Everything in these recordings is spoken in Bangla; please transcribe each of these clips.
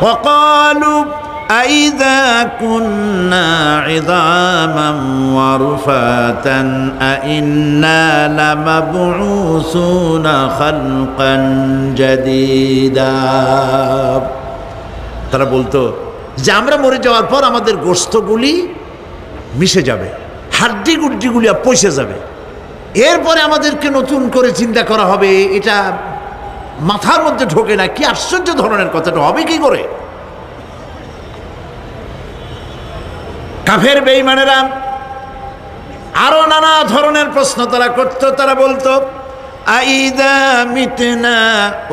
وقالوا أإذا كنا عظاما ورفاتا أإنا لمبعوثون خلقا جديدا। তারা বলতো যে আমরা মরে যাওয়ার পর আমাদের গোশতগুলি মিশে যাবে, হাড্ডি গুড্ডিগুলি পচে যাবে, এরপরে আমাদেরকে নতুন করে চিন্তা করা হবে। এটা মাথার মধ্যে ঢোকে না, কি আশ্চর্য ধরনের কথাটা হবে কি করে। কাফের বেঈমানেরা আরো নানা ধরনের প্রশ্ন তারা করত। তারা বলতো আইদা মিতনা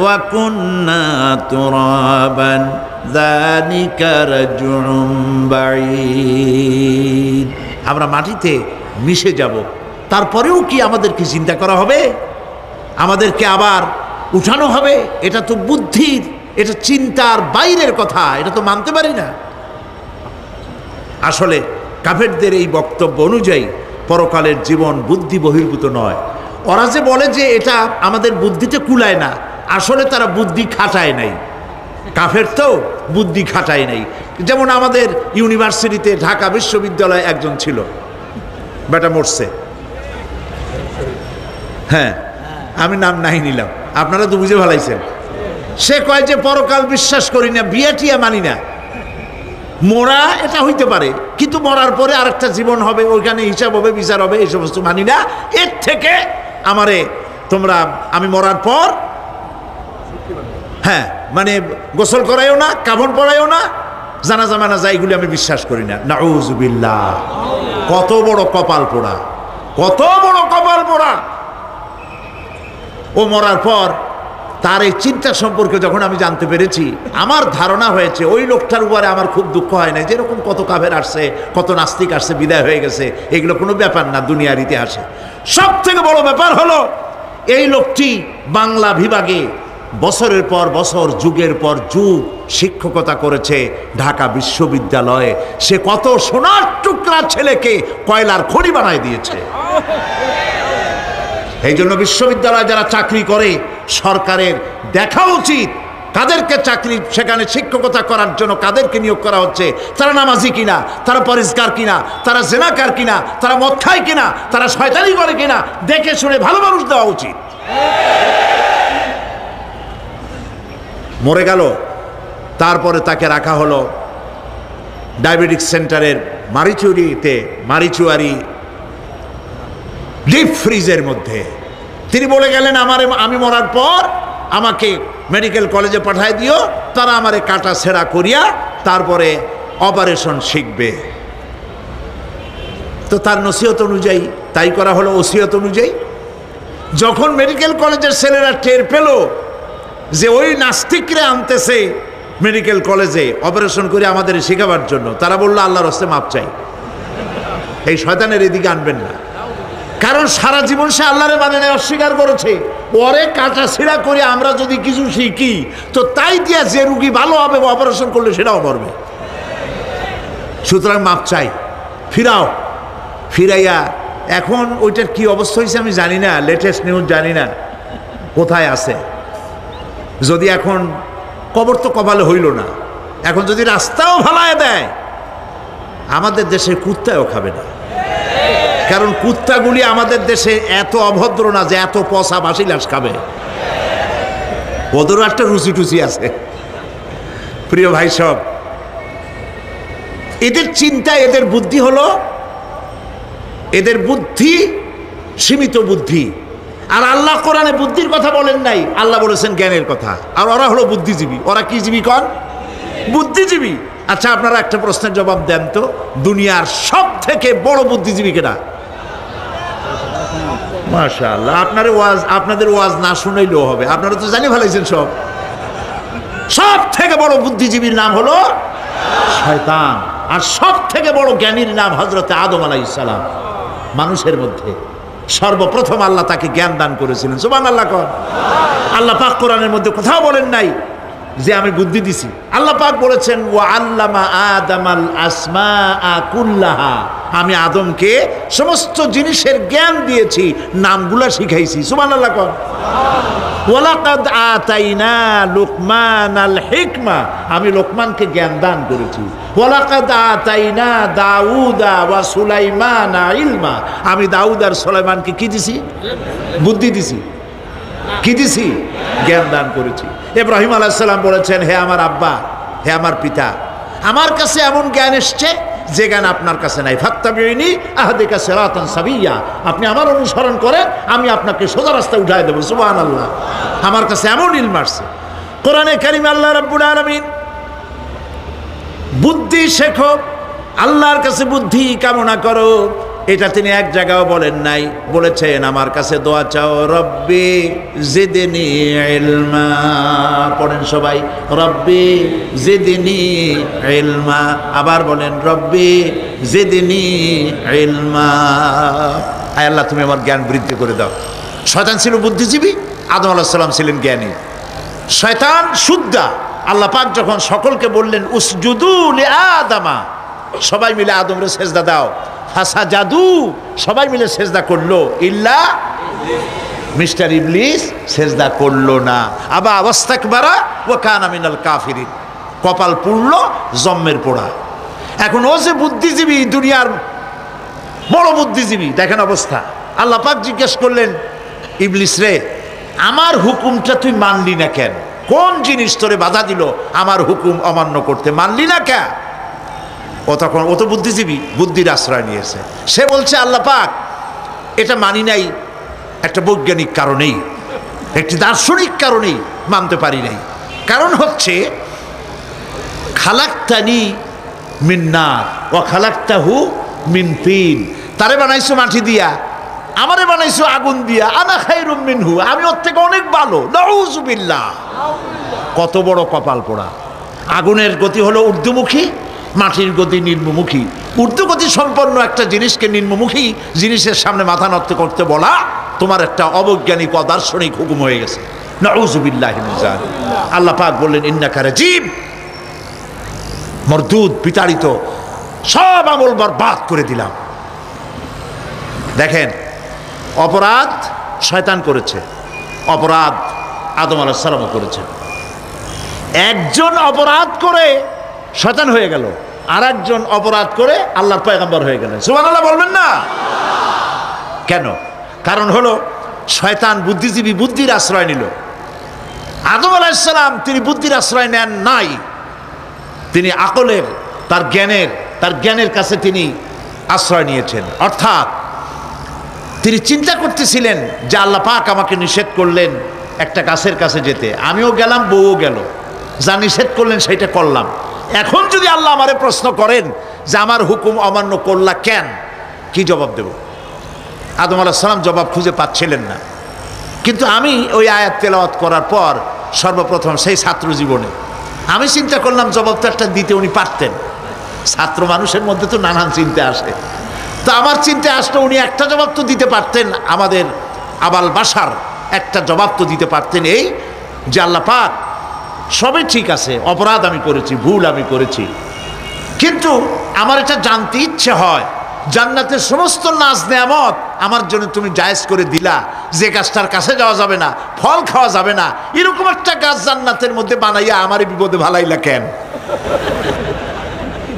ওয়া কুন্না তুরাবান যালিকা রাজউম বাঈদ, আমরা মাটিতে মিশে যাব, তারপরেও কি আমাদেরকে চিন্তা করা হবে, আমাদেরকে আবার উঠানো হবে? এটা তো বুদ্ধির, এটা চিন্তার বাইরের কথা, এটা তো মানতে পারি না। আসলে কাফেরদের এই বক্তব্য অনুযায়ী পরকালের জীবন বুদ্ধি বহির্ভূত নয়। ওরা যে বলে যে এটা আমাদের বুদ্ধিতে কুলায় না, আসলে তারা বুদ্ধি খাটায় নাই। কাফের তো বুদ্ধি খাটায় নাই। যেমন আমাদের ইউনিভার্সিটিতে ঢাকা বিশ্ববিদ্যালয়ে একজন ছিল, বেটা মরছে, হ্যাঁ আমি নাম নাই নিলাম, আপনারা তো বুঝে ভালাইছেন। সে কয় যে পরকাল বিশ্বাস করি না, বিয়ে টিয়া মানি না, মরা এটা হইতে পারে কিন্তু মরার পরে আরেকটা জীবন হবে, ওইখানে হিসাব হবে, বিচার হবে, এই সমস্ত মানি না। এর থেকে আমারে তোমরা, আমি মরার পর হ্যাঁ মানে গোসল করাইও না, কাফন পরাইও না, জানাজা মানাজা এগুলি আমি বিশ্বাস করি না। নাউযুবিল্লাহ, কত বড় কপাল পোড়া, কত বড় কপাল পোড়া। ও মরার পর তার এই চিন্তা সম্পর্কে যখন আমি জানতে পেরেছি, আমার ধারণা হয়েছে ওই লোকটার উপরে আমার খুব দুঃখ হয় না। যেরকম কত কাফের আসছে, কত নাস্তিক আসছে, বিদায় হয়ে গেছে, এগুলো কোনো ব্যাপার না দুনিয়ার ইতিহাসে। সব থেকে বড় ব্যাপার হলো এই লোকটি বাংলা বিভাগে বছরের পর বছর, যুগের পর যুগ শিক্ষকতা করেছে ঢাকা বিশ্ববিদ্যালয়ে। সে কত সোনার টুকরা ছেলেকে কয়লার খনি বানায় দিয়েছে। এই জন্য বিশ্ববিদ্যালয়ে যারা চাকরি করে সরকারের দেখা উচিত কাদেরকে চাকরি, সেখানে শিক্ষকতা করার জন্য কাদেরকে নিয়োগ করা হচ্ছে, তারা নামাজি কিনা, তারা পরিষ্কার কিনা, তারা জেনাকার কিনা, তারা মদ খায় কিনা, তারা শয়তানি করে কিনা, দেখে শুনে ভালো মানুষ দেওয়া উচিত। মরে গেল, তারপরে তাকে রাখা হলো ডায়াবেটিক সেন্টারের মারিচুয়ারি ডিপ ফ্রিজের মধ্যে। তিনি বলে গেলেন আমি মরার পর আমাকে মেডিকেল কলেজে পাঠায় দিও, তারা আমারে কাটা ছেঁড়া করিয়া তারপরে অপারেশন শিখবে। তো তার নসিহত অনুযায়ী তাই করা হলো, ওসিয়ত অনুযায়ী। যখন মেডিকেল কলেজের ছেলেরা টের পেল যে ওই নাস্তিকরে আনতেছে মেডিকেল কলেজে অপারেশন করে আমাদের শেখাবার জন্য, তারা বললো আল্লাহর হস্তে মাপ চাই, এই শয়তানের এদিকে আনবেন না। কারণ সারা জীবন সে আল্লাহরে মানে নাই, অস্বীকার করেছে। পরে কাটা ছিঁড়া করে আমরা যদি কিছু শিখি তো তাই দিয়া যে রুগী ভালো হবে, অপারেশন করলে সেটাও মরবে। সুতরাং মাপ চাই, ফিরাইয়া এখন ওইটার কি অবস্থা হয়েছে আমি জানি না, লেটেস্ট নিউজ জানি না কোথায় আছে। যদি এখন কবর তো কপালে হইল না, এখন যদি রাস্তাও ভালায় দেয়, আমাদের দেশে কুত্তাও খাবে না। কারণ কুত্তাগুলি আমাদের দেশে এত অভদ্র না যে এত পচা বাসি লাশ খাবে, ওদেরও একটা রুচি টুচি আছে। প্রিয় ভাই সব, এদের চিন্তা, এদের বুদ্ধি হলো, এদের বুদ্ধি সীমিত বুদ্ধি। আর আল্লাহ কোরআনে বুদ্ধির কথা বলেন নাই, আল্লাহ বলেছেন জ্ঞানের কথা। আর ওরা হলো বুদ্ধিজীবী। ওরা কি জীবী কন? বুদ্ধিজীবী। আচ্ছা আপনারা একটা প্রশ্নের জবাব দেন তো, দুনিয়ার সব থেকে বড় বুদ্ধিজীবী কেনা? মাশাআল্লাহ, আপনাদের ওয়াজ না শুনাইলেও হবে, আপনারা তো জানি ফেলাইছেন সব। সব থেকে বড় বুদ্ধিজীবীর নাম হলো শয়তান, আর সব থেকে বড় জ্ঞানীর নাম হযরত আদম আলাইহিস সালাম। মানুষের মধ্যে সর্বপ্রথম আল্লাহ তাকে জ্ঞান দান করেছিলেন। সুবহানাল্লাহ। আল্লাহ পাক কোরআনের মধ্যে কোথাও বলেন নাই যে আমি বুদ্ধি দিছি। আল্লাহ পাক বলেছেন ওয়া আল্লামা আদামাল আসমাআ কুল্লাহা, আমি আদমকে সমস্ত জিনিসের জ্ঞান দিয়েছি, নামগুলা শিখাইছি। সুবহানাল্লাহ কোন। ওয়ালাকাদ আতাইনা লুকমানাল হিকমা, আমি লোকমানকে জ্ঞান দান করেছি। ওয়ালাকাদ আতাইনা দাউদা ওয়া সুলাইমানা ইলমা, আমি দাউদ আর সুলাইমানকে কি দিছি? বুদ্ধি দিছি। কি দিছি? জ্ঞান দান করেছি। ইব্রাহিম আলাইহিস সালাম বলেছেন, হে আমার আব্বা, হে আমার পিতা, আমার কাছে এমন জ্ঞান এসছে যে জ্ঞান আপনার কাছে নাই। ফাত্তাবিউনি আহদিকা সিরাতান সাবিয়্যা, আপনি আমার অনুসরণ করেন, আমি আপনাকে সোজা রাস্তায় উঠায় দেব। সুবহানাল্লাহ। আমার কাছে এমন ইলম আসছে। কোরআনে কারিমে আল্লাহ রাব্বুল আলামিন বুদ্ধি শেখো, আল্লাহর কাছে বুদ্ধি কামনা করো, এটা তিনি এক জায়গাও বলেন নাই। বলেছেন আমার কাছে দোয়া চাও, রব্বি জিদনি ইলমা। পড়েন সবাই, রব্বি জিদনি ইলমা। আবার বলেন, রব্বি জিদনি ইলমা। আয় আল্লাহ, তুমি আমার জ্ঞান বৃদ্ধি করে দাও। শয়তান ছিল বুদ্ধিজীবী, আদম আলাইহিস সালাম ছিলেন জ্ঞানী। শয়তান সুদ্দা। আল্লাহ পাক যখন সকলকে বললেন উসজুদু লিআদামা, সবাই মিলে আদমরে সেজদা দাও, ফাসাজাদু, সবাই মিলে সেজদা করলো, ইল্লা মিস্টার ইবলিস সেজদা করলো না। আবা ওয়াস্তাকবারা ওয়া কানা মিনাল কাফিরিন, কপাল পুড়ল, জম্মের পোড়া। এখন ও যে বুদ্ধিজীবী, দুনিয়ার বড় বুদ্ধিজীবী, দেখেন অবস্থা। আল্লাহ পাক জিজ্ঞেস করলেন, ইবলিস রে, আমার হুকুমটা তুই মানলি না কেন? কোন জিনিস তোরে বাধা দিল আমার হুকুম অমান্য করতে? মানলি না কেন? ও তখন, ও তো বুদ্ধিজীবী, বুদ্ধির আশ্রয় নিয়েছে। সে বলছে, আল্লাহ পাক, এটা মানি নাই একটা বৈজ্ঞানিক কারণেই, একটি দার্শনিক কারণেই মানতে পারি নাই। কারণ হচ্ছে খালাকতানি মিন নার ওয়া খালাকতাহু মিন তিন, তারে বানাইছো মাটি দিয়া, আমারে বানাইছো আগুন দিয়া, আনা খায়রুম মিনহু, আমি ওর থেকে অনেক ভালো। নাউযুবিল্লাহ। কত বড় কপাল পোড়া। আগুনের গতি হলো ঊর্ধ্বমুখী, মাটির গতি নিম্নমুখী। ঊর্ধ্বগতি সম্পন্ন একটা জিনিসকে নিম্নমুখী জিনিসের সামনে মাথা নত করতে বলা তোমার একটা অবৈজ্ঞানিক অদার্শনিক হুকুম হয়ে গেছে। নাউযুবিল্লাহি মিন যালিক। আল্লাহ পাক বললেন, ইন্নাকা রাজিম, মরদুদ, বিতাড়িত, সব আমল বরবাদ করে দিলাম। দেখেন, অপরাধ শয়তান করেছে, অপরাধ আদম আলাইহিস সালামও করেছে। একজন অপরাধ করে শয়তান হয়ে গেল, আর একজন অপরাধ করে আল্লাহর পয়গম্বর হয়ে গেলেন। সুবহানাল্লাহ বলবেন না? কেন? কারণ হলো শয়তান বুদ্ধিজীবী, বুদ্ধির আশ্রয় নিল। আদম আলাইহিস সালাম তিনি বুদ্ধির আশ্রয় নেন নাই, তিনি আকলের, তার জ্ঞানের কাছে তিনি আশ্রয় নিয়েছেন। অর্থাৎ তিনি চিন্তা করতেছিলেন যে আল্লাহ পাক আমাকে নিষেধ করলেন একটা গাছের কাছে যেতে, আমিও গেলাম, বউও গেল, যা নিষেধ করলেন সেটা করলাম। এখন যদি আল্লাহ আমারে প্রশ্ন করেন যে আমার হুকুম অমান্য করলা কেন, কি জবাব দেব? আদম আলাইহিস সালাম জবাব খুঁজে পাচ্ছিলেন না। কিন্তু আমি ওই আয়াত তেলাওয়াত করার পর সর্বপ্রথম সেই ছাত্র জীবনে আমি চিন্তা করলাম জবাব তো একটা দিতে উনি পারতেন। ছাত্র মানুষের মধ্যে তো নানান চিন্তা আসে, তো আমার চিন্তা আসলে উনি একটা জবাব তো দিতে পারতেন, আমাদের আবাল বাসার একটা জবাব তো দিতে পারতেন, এই যে আল্লাহ পাক সবই ঠিক আছে, অপরাধ আমি করেছি, ভুল আমি করেছি, কিন্তু আমার এটা জানতে ইচ্ছে হয় জান্নাতের সমস্ত নাজ নেয়ামত আমার জন্য তুমি জায়েজ করে দিলা, যে গাছটার কাছে যাওয়া যাবে না, ফল খাওয়া যাবে না, এরকম একটা গাছ জান্নাতের মধ্যে বানাইয়া আমার বিপদে ভালাইলা কেন?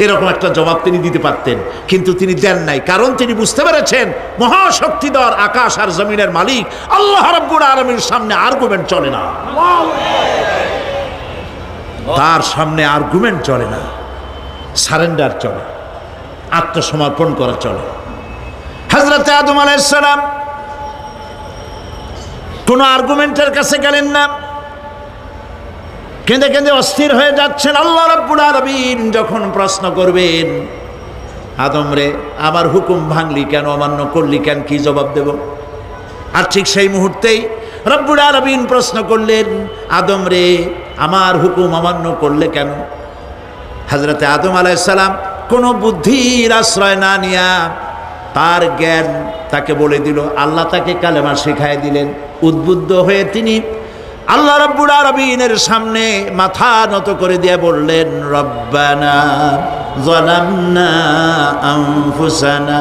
এরকম একটা জবাব তিনি দিতে পারতেন, কিন্তু তিনি দেন নাই। কারণ তিনি বুঝতে পেরেছেন মহাশক্তিধর আকাশ আর জমিনের মালিক আল্লাহ রাব্বুল আলামিনের সামনে আর্গুমেন্ট চলে না, তার সামনে আর্গুমেন্ট চলে না, সারেন্ডার চলে, আত্মসমর্পণ করা চলে। হযরত আদম আলাইহিস সালাম কোনো আর্গুমেন্টের কাছে গেলেন না, কেঁদে কেঁদে অস্থির হয়ে যাচ্ছেন। আল্লাহ রাব্বুল আলামিন যখন প্রশ্ন করবেন, আদম রে আমার হুকুম ভাঙলি কেন, অমান্য করলি কেন, কি জবাব দেব? আর ঠিক সেই মুহূর্তেই রব্বুল আলামিন প্রশ্ন করলেন, আদম রে আমার হুকুম অমান্য করলে কেন? হযরত আদম আলাইহিস সালাম কোনো বুদ্ধির আশ্রয় না নিয়া তার জ্ঞান তাকে বলে দিল, আল্লাহ তাকে কালেমা শিখাই দিলেন। উদ্বুদ্ধ হয়ে তিনি আল্লাহ রাব্বুল আলামিনের সামনে মাথা নত করে দিয়ে বললেন, রব্বানা যালামনা আনফুসানা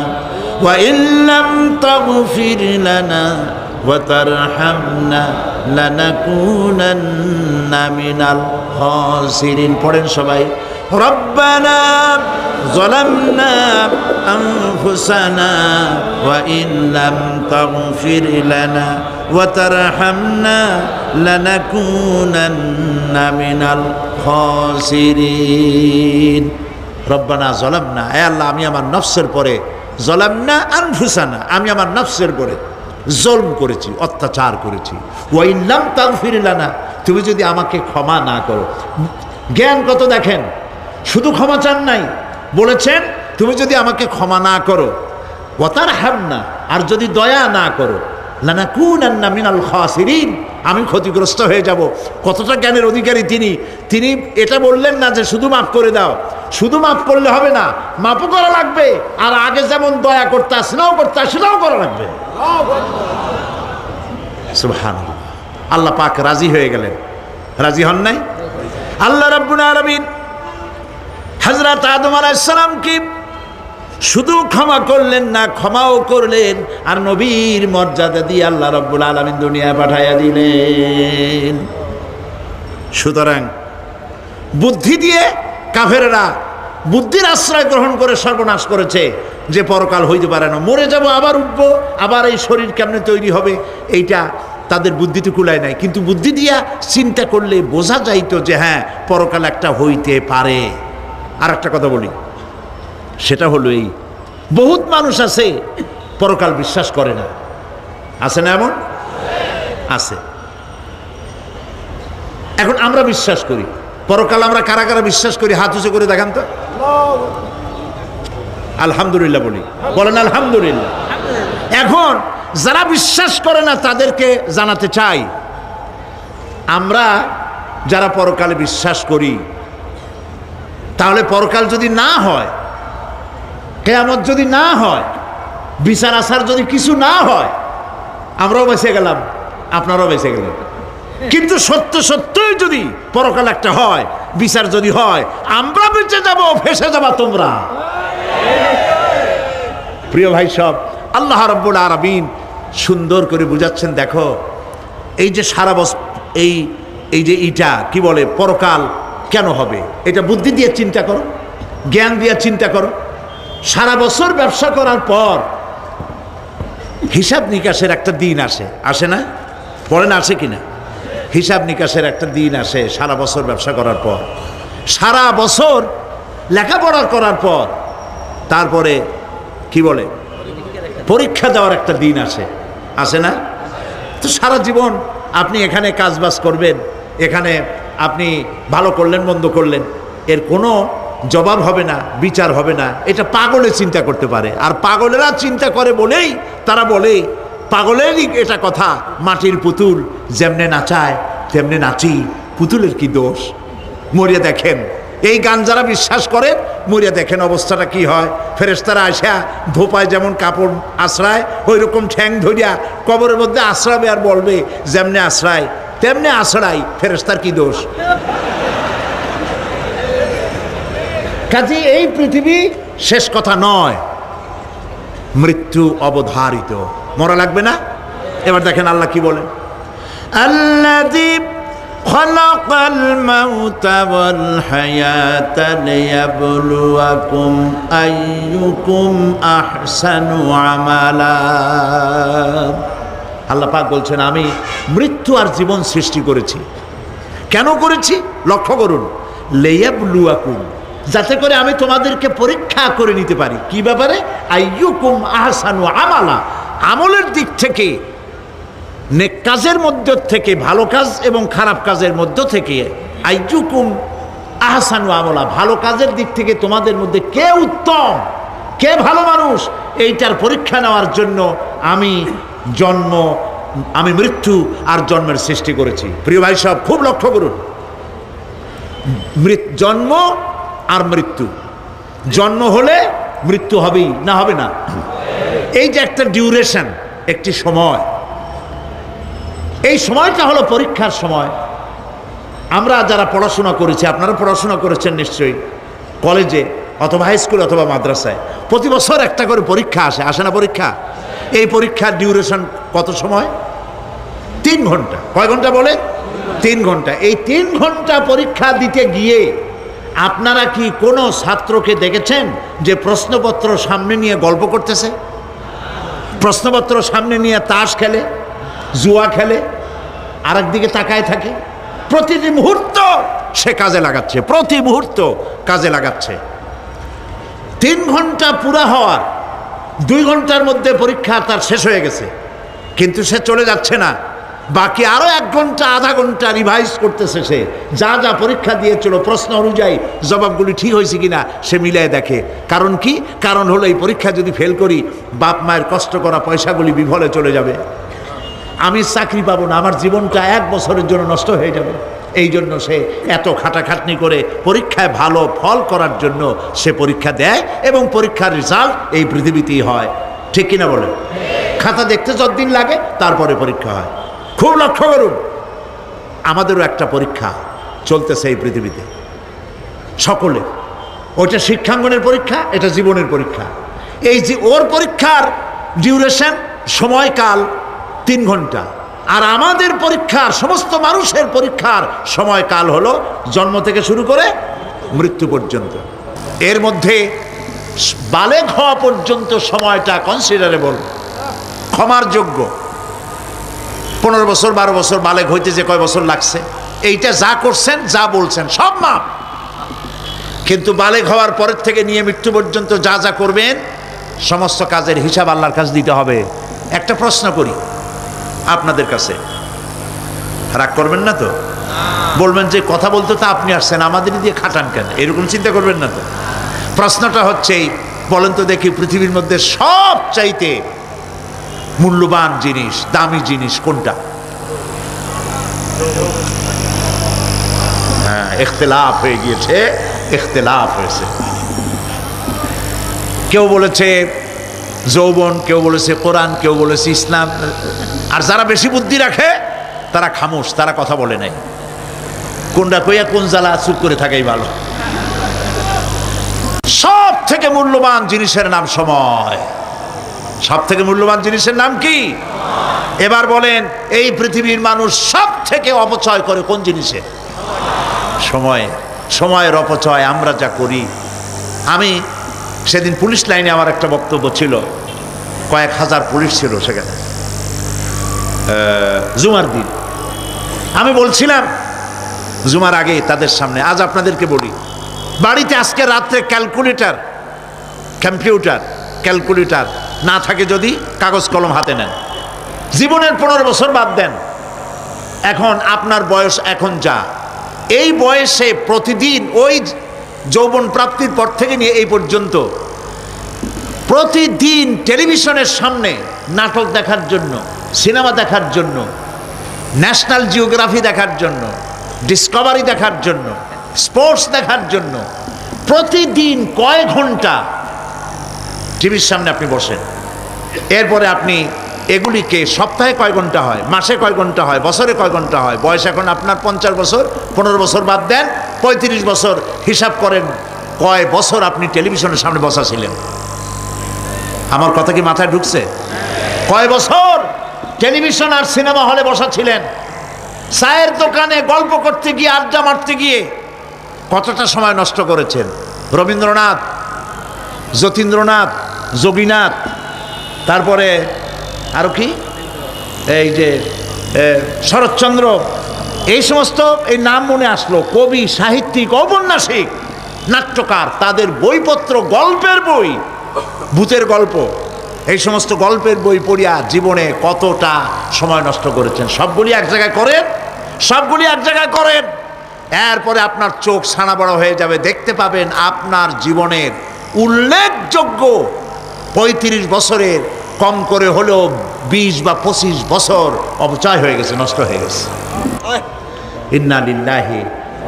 ওয়া ইল্লাম তাগফির লানা ওয়া তারহামনা লানাকুনান্না মিনাল খাসিরিন। পড়েন সবাই, রব্বানা যালামনা আনফুসানা ওয়া ইল্লাম তাগফির লানা ওয়া তারহামনা লানাকুনান্না মিনাল খাসিরিন। রব্বানা যালামনা, হে আল্লাহ আমি আমার নফসের পরে, যালামনা আনফুসানা আমি আমার নফসের পরে জুলম করেছি, অত্যাচার করেছি। ওয়া ইল্লাম তাগফির লানা, তুমি যদি আমাকে ক্ষমা না করো। জ্ঞান কত দেখেন, শুধু ক্ষমা চান নাই, বলেছেন তুমি যদি আমাকে ক্ষমা না করো, ওয়া তারহামনা আর যদি দয়া না করো, লানাকুনান্না মিনাল খাসিরিন আমি ক্ষতিগ্রস্ত হয়ে যাব। কতটা জ্ঞানের অধিকারী তিনি! তিনি এটা বললেন না যে শুধু মাফ করে দাও, শুধু মাফ করলে হবে না, মাফও করা লাগবে, আর আগে যেমন দয়া করতে সেটাও করতে সেটাও করা লাগবে। সুবহানাল্লাহ। আল্লাহ পাক রাজি হয়ে গেলেন, রাজি হন নাই? আল্লাহ রাব্বুল আলামিন হযরত আদম আলাইহিস সালামকে শুধু ক্ষমা করলেন না, ক্ষমাও করলেন, আর নবীর মর্যাদা দিয়ে আল্লাহ রাব্বুল আলামিন দুনিয়ায় পাঠাইয়া দিলেন। সুতরাং বুদ্ধি দিয়ে কাফেররা বুদ্ধির আশ্রয় গ্রহণ করে সর্বনাশ করেছে, যে পরকাল হইতে পারে না, মরে যাব আবার উঠবো, আবার এই শরীর কেমনে তৈরি হবে, এইটা তাদের বুদ্ধিতে কুলায় নাই। কিন্তু বুদ্ধি দিয়া চিন্তা করলে বোঝা যাইতো যে হ্যাঁ পরকাল একটা হইতে পারে। আর একটা কথা বলি, সেটা হলো এই, বহুত মানুষ আছে পরকাল বিশ্বাস করে না, আছে না? এমন আছে। এখন আমরা বিশ্বাস করি পরকাল, আমরা কারা কারা বিশ্বাস করি হাত উঁচু করে দেখান তো। আলহামদুলিল্লাহ বলি, বলেন আলহামদুলিল্লাহ। এখন যারা বিশ্বাস করে না তাদেরকে জানাতে চাই, আমরা যারা পরকালে বিশ্বাস করি, তাহলে পরকাল যদি না হয়, কিয়ামত যদি না হয়, বিচার আচার যদি কিছু না হয়, আমরাও বেঁচে গেলাম, আপনারাও বেঁচে গেলেন। কিন্তু সত্য সত্যই যদি পরকাল একটা হয়, বিচার যদি হয়, আমরা বেঁচে যাব, ফেসে যাবা তোমরা। প্রিয় ভাই সব, আল্লাহ রাব্বুল আলামিন সুন্দর করে বুঝাচ্ছেন। দেখো এই যে সারা বছর এই যে ইটা কি বলে পরকাল কেন হবে, এটা বুদ্ধি দিয়ে চিন্তা করো, জ্ঞান দিয়ে চিন্তা করো। সারা বছর ব্যবসা করার পর হিসাব নিকাশের একটা দিন আসে, আসে না? বলেন আসে কিনা? হিসাব নিকাশের একটা দিন আসে সারা বছর ব্যবসা করার পর, সারা বছর লেখাপড়া করার পর, তারপরে কি বলে পরীক্ষা দেওয়ার একটা দিন আসে, আসে না? তো সারা জীবন আপনি এখানে কাজবাজ করবেন, এখানে আপনি ভালো করলেন মন্দ করলেন, এর কোনো জবাব হবে না, বিচার হবে না। এটা পাগলে চিন্তা করতে পারে, আর পাগলেরা চিন্তা করে বলেই তারা বলে, পাগলেরই এটা কথা, মাটির পুতুল যেমনে নাচায় তেমনে নাচি, পুতুলের কি দোষ। মরিয়া দেখেন, এই গান যারা বিশ্বাস করে মরিয়া দেখেন অবস্থাটা কি হয়। ফেরেশতারা আসা ধোপায় যেমন কাপড় আশ্রায়, ওই রকম ঠ্যাং ধরিয়া কবরের মধ্যে আশ্রাবে, আর বলবে যেমনে আশ্রায় তেমনে আশ্রাই, ফেরেশতার কি দোষ। কাজে এই পৃথিবী শেষ কথা নয়, মৃত্যু অবধারিত, মরা লাগবে না। এবার দেখেন আল্লাহ কি বলেন, আল্লাযী খালাকাল মাউতা ওয়াল হায়াতা লিয়াবলুয়াকুম আইয়ুকুম আহসানু আমালা। আল্লাহ পাক বলছেন আমি মৃত্যু আর জীবন সৃষ্টি করেছি। কেন করেছি লক্ষ্য করুন, লিয়াবলুয়াকুম, যাতে করে আমি তোমাদেরকে পরীক্ষা করে নিতে পারি। কি ব্যাপারে? আইয়ুকুম আহসানু আমালা, আমলের দিক থেকে, নেক কাজের মধ্য থেকে, ভালো কাজ এবং খারাপ কাজের মধ্য থেকে, আইয়ুকুম আহসানু আমলা, ভালো কাজের দিক থেকে তোমাদের মধ্যে কে উত্তম, কে ভালো মানুষ, এইটার পরীক্ষা নেওয়ার জন্য আমি মৃত্যু আর জন্মের সৃষ্টি করেছি। প্রিয় ভাই সব খুব লক্ষ্য করুন, জন্ম আর মৃত্যু, জন্ম হলে মৃত্যু হবেই, না হবে না? এই যে একটা ডিউরেশন, একটি সময়, এই সময়টা হলো পরীক্ষার সময়। আমরা যারা পড়াশোনা করেছি, আপনারা পড়াশোনা করেছেন নিশ্চয়ই, কলেজে অথবা হাই স্কুল অথবা মাদ্রাসায় প্রতি বছর একটা করে পরীক্ষা আসে না পরীক্ষা? এই পরীক্ষার ডিউরেশন কত সময়? 3 ঘন্টা। কয় ঘন্টা বলে? 3 ঘন্টা। এই 3 ঘন্টা পরীক্ষা দিতে গিয়ে আপনারা কি কোনো ছাত্রকে দেখেছেন যে প্রশ্নপত্র সামনে নিয়ে গল্প করতেছে, প্রশ্নপত্র সামনে নিয়ে তাস খেলে, জুয়া খেলে, আরেকদিকে তাকায় থাকে? প্রতিটি মুহূর্ত সে কাজে লাগাচ্ছে, প্রতি মুহূর্ত কাজে লাগাচ্ছে। 3 ঘন্টা পুরা হওয়ার 2 ঘন্টার মধ্যে পরীক্ষা তার শেষ হয়ে গেছে, কিন্তু সে চলে যাচ্ছে না, বাকি আরো 1 ঘন্টা আধা ঘন্টা রিভাইজ করতেছে। সে যা যা পরীক্ষা দিয়েছিল প্রশ্ন অনুযায়ী জবাবগুলি ঠিক হয়েছে কিনা সে মিলাই দেখে। কারণ কি? কারণ হলো এই পরীক্ষা যদি ফেল করি, বাপ মায়ের কষ্ট করা পয়সাগুলি বিফলে চলে যাবে, আমি চাকরি পাবো না, আমার জীবনটা 1 বছরের জন্য নষ্ট হয়ে যাবে। এই জন্য সে এত খাটাখাটনি করে পরীক্ষায় ভালো ফল করার জন্য সে পরীক্ষা দেয়, এবং পরীক্ষার রেজাল্ট এই পৃথিবীতেই হয়। ঠিক কিনা বলেন? খাতা দেখতে যতদিন লাগে তারপরে পরীক্ষা হয়। খুব লক্ষ্য করুন, আমাদেরও একটা পরীক্ষা চলতেছে এই পৃথিবীতে সকলে। ওইটা শিক্ষাঙ্গনের পরীক্ষা, এটা জীবনের পরীক্ষা। এই যে ওর পরীক্ষার ডিউরেশন, সময়কাল 3 ঘন্টা, আর আমাদের পরীক্ষার, সমস্ত মানুষের পরীক্ষার সময়কাল হলো জন্ম থেকে শুরু করে মৃত্যু পর্যন্ত। এর মধ্যে বালেগ হওয়া পর্যন্ত সময়টা কনসিডারেবল, ক্ষমার যোগ্য। 15 বছর 12 বছর বালেগ হইতে যে কয় বছর লাগছে, এইটা যা করছেন যা বলছেন সব মাপ। কিন্তু বালেগ হওয়ার পরের থেকে নিয়ে মৃত্যু পর্যন্ত যা যা করবেন সমস্ত কাজের হিসাব আল্লাহর কাছে দিতে হবে। একটা প্রশ্ন করি আপনাদের কাছে, রাগ করবেন না তো? বলবেন যে কথা বলতে তো আপনি আসছেন, আমাদের দিয়ে খাটান কেন, এরকম চিন্তা করবেন না তো? প্রশ্নটা হচ্ছে, বলেন তো দেখি, পৃথিবীর মধ্যে সবচাইতে মূল্যবান জিনিস, দামি জিনিস কোনটা? হ্যাঁ, ইখতিলাফ হয়ে গিয়েছে, ইখতিলাফ হয়েছে। কেউ বলেছে যৌবন, কেউ বলেছে কোরআন, কেউ বলেছে ইসলাম। আর যারা বেশি বুদ্ধি রাখে তারা খামোশ, তারা কথা বলে নাই। কোনটা কইয়া কোন জ্বালা চুপ করে থাকাই ভালো। সব থেকে মূল্যবান জিনিসের নাম সময়। সব থেকে মূল্যবান জিনিসের নাম কি? এবার বলেন, এই পৃথিবীর মানুষ সব থেকে অপচয় করে কোন জিনিসে? সময়। সময়ের অপচয় আমরা যা করি। আমি সেদিন পুলিশ লাইনে আমার একটা বক্তব্য ছিল, কয়েক হাজার পুলিশ ছিল সেখানে, জুমার দিন। আমি বলছিলাম জুমার আগে তাদের সামনে, আজ আপনাদেরকে বলি, বাড়িতে আজকে রাত্রে ক্যালকুলেটর না থাকে যদি কাগজ কলম হাতে নেন। জীবনের 15 বছর বাদ দেন, এখন আপনার বয়স এখন যা, এই বয়সে প্রতিদিন ওই যৌবন প্রাপ্তির পর থেকে নিয়ে এই পর্যন্ত প্রতিদিন টেলিভিশনের সামনে নাটক দেখার জন্য, সিনেমা দেখার জন্য, ন্যাশনাল জিওগ্রাফি দেখার জন্য, ডিসকভারি দেখার জন্য, স্পোর্টস দেখার জন্য প্রতিদিন কয় ঘন্টা টিভির সামনে আপনি বসেন। এরপরে আপনি এগুলিকে সপ্তাহে কয় ঘন্টা হয়, মাসে কয় ঘন্টা হয়, বছরে কয় ঘন্টা হয়। বয়স এখন আপনার 50 বছর, 15 বছর বাদ দেন, 35 বছর। হিসাব করেন কয় বছর আপনি টেলিভিশনের সামনে বসা ছিলেন। আমার কথা কি মাথায় ঢুকছে? কয় বছর টেলিভিশন আর সিনেমা হলে বসা ছিলেন? চায়ের দোকানে গল্প করতে গিয়ে, আড্ডা মারতে গিয়ে কতটা সময় নষ্ট করেছেন? রবীন্দ্রনাথ, যতীন্দ্রনাথ, যোগীনাথ, তারপরে আরো কি, এই যে শরৎচন্দ্র, এই সমস্ত এই নাম মনে আসলো। কবি, সাহিত্যিক, ঔপন্যাসিক, নাট্যকার, তাদের বইপত্র, গল্পের বই, ভূতের গল্প, এই সমস্ত গল্পের বই পড়িয়া জীবনে কতটা সময় নষ্ট করেছেন। সবগুলি এক জায়গায় করেন, সবগুলি এক জায়গায় করেন। এরপরে আপনার চোখ ছানা বড় হয়ে যাবে, দেখতে পাবেন আপনার জীবনের উল্লেখযোগ্য 35 বছরের কম করে হলেও 20 বা 25 বছর অপচয় হয়ে গেছে, নষ্ট হয়ে গেছে। ইন্না লিল্লাহি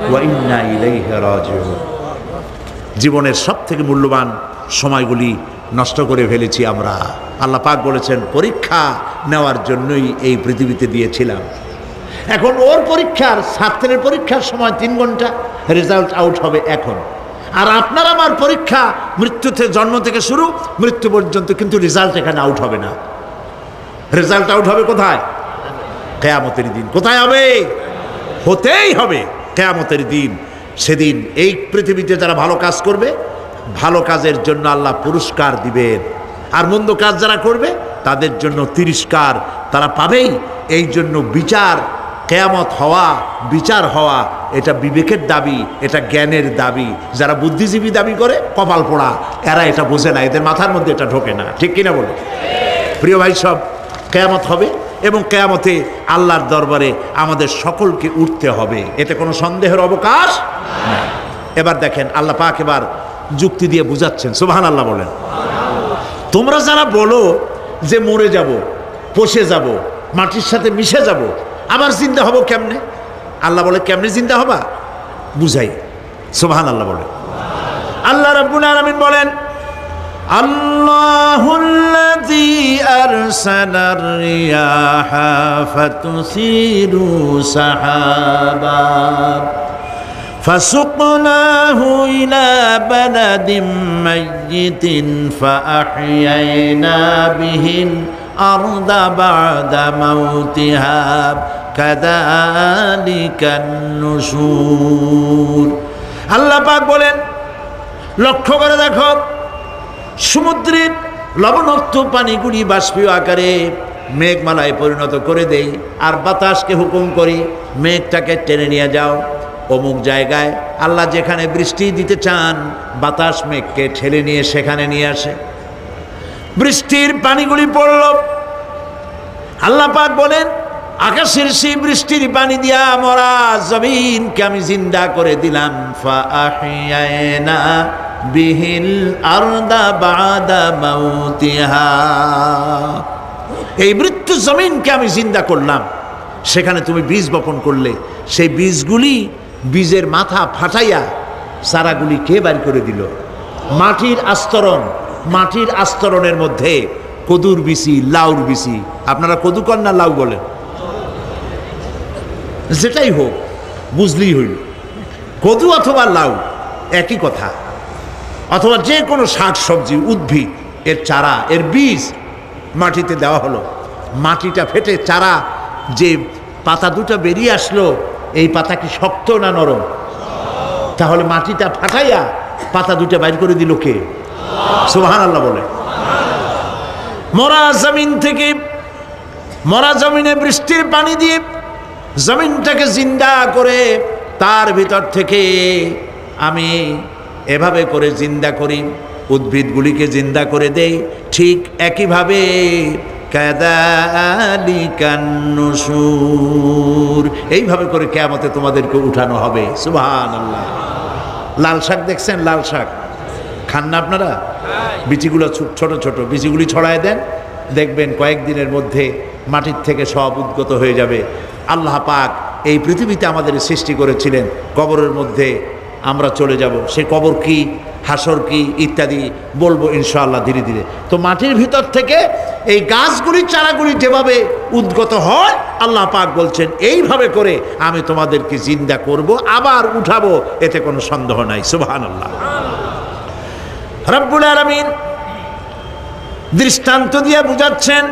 ওয়া ইন্না ইলাইহি রাজিউন। জীবনের সব থেকে মূল্যবান সময়গুলি নষ্ট করে ফেলেছি আমরা। আল্লাহ পাক বলেছেন, পরীক্ষা নেওয়ার জন্যই এই পৃথিবীতে দিয়েছিলাম। এখন ওর পরীক্ষার, ছাত্রের পরীক্ষার সময় 3 ঘন্টা, রেজাল্ট আউট হবে এখন। আর আপনার আমার পরীক্ষা মৃত্যুতে, জন্ম থেকে শুরু মৃত্যু পর্যন্ত, কিন্তু রেজাল্ট এখানে আউট হবে না। রেজাল্ট আউট হবে কোথায়? কিয়ামতের দিন। কোথায় হবে? হতেই হবে কিয়ামতের দিন। সেদিন এই পৃথিবীতে যারা ভালো কাজ করবে, ভালো কাজের জন্য আল্লাহ পুরস্কার দিবেন, আর মন্দ কাজ যারা করবে তাদের জন্য তিরস্কার তারা পাবেই। এই জন্য বিচার, কিয়ামত হওয়া, বিচার হওয়া, এটা বিবেকের দাবি, এটা জ্ঞানের দাবি। যারা বুদ্ধিজীবী দাবি করে কপাল পোড়া, এরা এটা বোঝে না, এদের মাথার মধ্যে এটা ঢোকে না। ঠিক কিনা বলে? প্রিয় ভাই সব, কিয়ামত হবে এবং কিয়ামতে আল্লাহর দরবারে আমাদের সকলকে উঠতে হবে, এতে কোনো সন্দেহের অবকাশ নেই। এবার দেখেন আল্লাহ পাক এবার যুক্তি দিয়ে বুঝাচ্ছেন। সুবহানাল্লাহ বলেন। তোমরা যারা বলো যে মরে যাব, পচে যাব, মাটির সাথে মিশে যাব, আবার জিন্দা হব কেমনে? আল্লাহ বলে কেমনে জিন্দা হবা বুঝাই। সুবহানাল্লাহ বলেন। আল্লাহ রাব্বুল আলামিন বলেন, আল্লাহুল্লাযী আরসালার রিয়াহা ফাতুসিরু সাহাবা فسقناه إلى بلد ميت فأحيينا به الأرض بعد موتها كذلك النشور। আল্লাহ পাক বলেন, লক্ষ্য করে দেখো, সমুদ্রের লবণাক্ত পানিগুলি বাষ্পীয় আকারে মেঘমালায় পরিণত করে দেই, আর বাতাসকে হুকুম করি মেঘটাকে টেনে নিয়ে যাও অমুক জায়গায়। আল্লাহ যেখানে বৃষ্টি দিতে চান, বাতাস মেঘকে ঠেলে নিয়ে সেখানে নিয়ে আসে। বৃষ্টির পানিগুলি পড়ল। আল্লাহ পাক বলেন, আকাশের সেই বৃষ্টির পানি দিয়া মরা জমিনকে আমি জিন্দা করে দিলাম। ফাআহিয়ানা বিহিল আরদা বাদা মাউতিহা, এই মৃত্যু জমিনকে আমি জিন্দা করলাম। সেখানে তুমি বীজ বপন করলে, সেই বীজগুলি, বীজের মাথা ফাটাইয়া চারাগুলি কে বাড়ি করে দিল? মাটির আস্তরণ, মাটির আস্তরণের মধ্যে কদুর বিচি, লাউর বিচি। আপনারা কদু কন না লাউ বলেন? যেটাই হোক বুঝলেই হইল, কদু অথবা লাউ একই কথা। অথবা যে কোনো শাক সবজি, উদ্ভিদ, এর চারা, এর বীজ মাটিতে দেওয়া হলো। মাটিটা ফেটে চারা, যে পাতা দুটো বেরিয়ে আসলো, এই পাতা কি শক্ত না নরম? তাহলে মাটিটা ফাটাইয়া পাতা দুটো বাইর করে দিল কে? সুবহানাল্লাহ বলে। মরা জমিন থেকে, মরা জমিনে বৃষ্টির পানি দিয়ে জমিনটাকে জিন্দা করে তার ভিতর থেকে আমি এভাবে করে জিন্দা করি, উদ্ভিদগুলিকে জিন্দা করে দেই। ঠিক একইভাবে কাযালিকান নুশুর, এইভাবে করে কিয়ামতে তোমাদেরকে উঠানো হবে। সুবহানাল্লাহ। লাল শাক দেখছেন? লাল শাক খান না আপনারা? বিচিগুলো ছোট ছোট, বিচিগুলি ছড়ায় দেন, দেখবেন কয়েকদিনের মধ্যে মাটির থেকে সব উদ্গত হয়ে যাবে। আল্লাহ পাক এই পৃথিবীতে আমাদের সৃষ্টি করেছিলেন, কবরের মধ্যে আমরা চলে যাব। সে কবর কি, হাসর কি ইত্যাদি বলবো ইনশাআল্লাহ ধীরে ধীরে। তো মাটির ভিতর থেকে এই গাছগুলি, চারাগুলি যেভাবে উদ্গত হয়, আল্লাহ পাক বলছেন এইভাবে করে আমি তোমাদেরকে জিন্দা করব, আবার উঠাবো, এতে কোনো সন্দেহ নাই। সুবহানাল্লাহ। রব্বুল আলামিন দৃষ্টান্ত দিয়ে বুঝাচ্ছেন,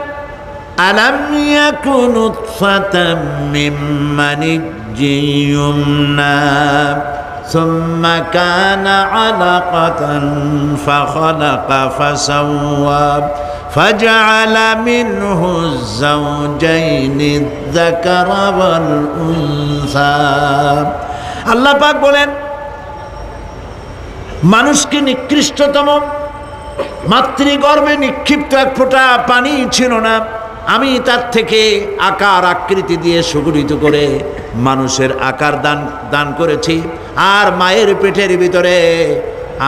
আলাম ইয়াকুন নুতফাতাম মিন মানিয়্যিন ইউমনা ثم كان علقة فخلق فسوى فجعل منه الزوجين الذكر والأنثى। আল্লাহ পাক বলেন, মানুষকে নিকৃষ্টতম মাতৃগর্ভে নিক্ষিপ্ত এক ফোঁটা পানি ছিল না, আমি তার থেকে আকার আকৃতি দিয়ে সুগঠিত করে মানুষের আকার দান করেছি, আর মায়ের পেটের ভিতরে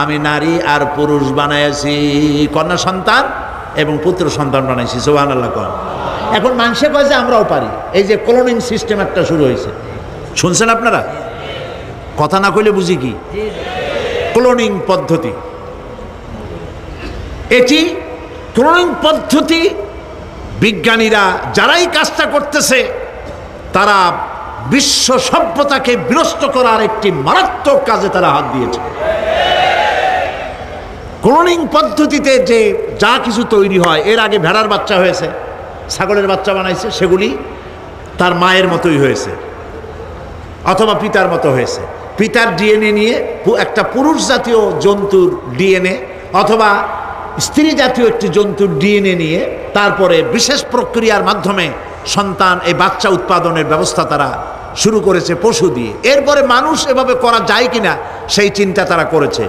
আমি নারী আর পুরুষ বানাইছি, কন্যা সন্তান এবং পুত্র সন্তান বানাইছি। সুবহানাল্লাহ। এখন মানুষে কয় যে আমরাও পারি। এই যে ক্লোনিং সিস্টেম একটা শুরু হয়েছে, শুনছেন আপনারা? কথা না কইলে বুঝি কি? ক্লোনিং পদ্ধতি। এটি ক্লোনিং পদ্ধতি বিজ্ঞানীরা যারাই কাজটা করতেছে তারা বিশ্ব সভ্যতাকে বিনষ্ট করার একটি মারাত্মক কাজে তারা হাত দিয়েছে। ক্লোনিং পদ্ধতিতে যে যা কিছু তৈরি হয়, এর আগে ভেড়ার বাচ্চা হয়েছে, ছাগলের বাচ্চা বানাইছে, সেগুলি তার মায়ের মতোই হয়েছে অথবা পিতার মতো হয়েছে। পিতার ডিএনএ নিয়ে একটা পুরুষ জাতীয় জন্তুর ডিএনএ অথবা স্ত্রী জাতীয় একটি জন্তুর ডিএনএ নিয়ে তারপরে বিশেষ প্রক্রিয়ার মাধ্যমে সন্তান, এই বাচ্চা উৎপাদনের ব্যবস্থা তারা শুরু করেছে পশু দিয়ে। এরপরে মানুষ এভাবে করা যায় কিনা সেই চিন্তা তারা করেছে।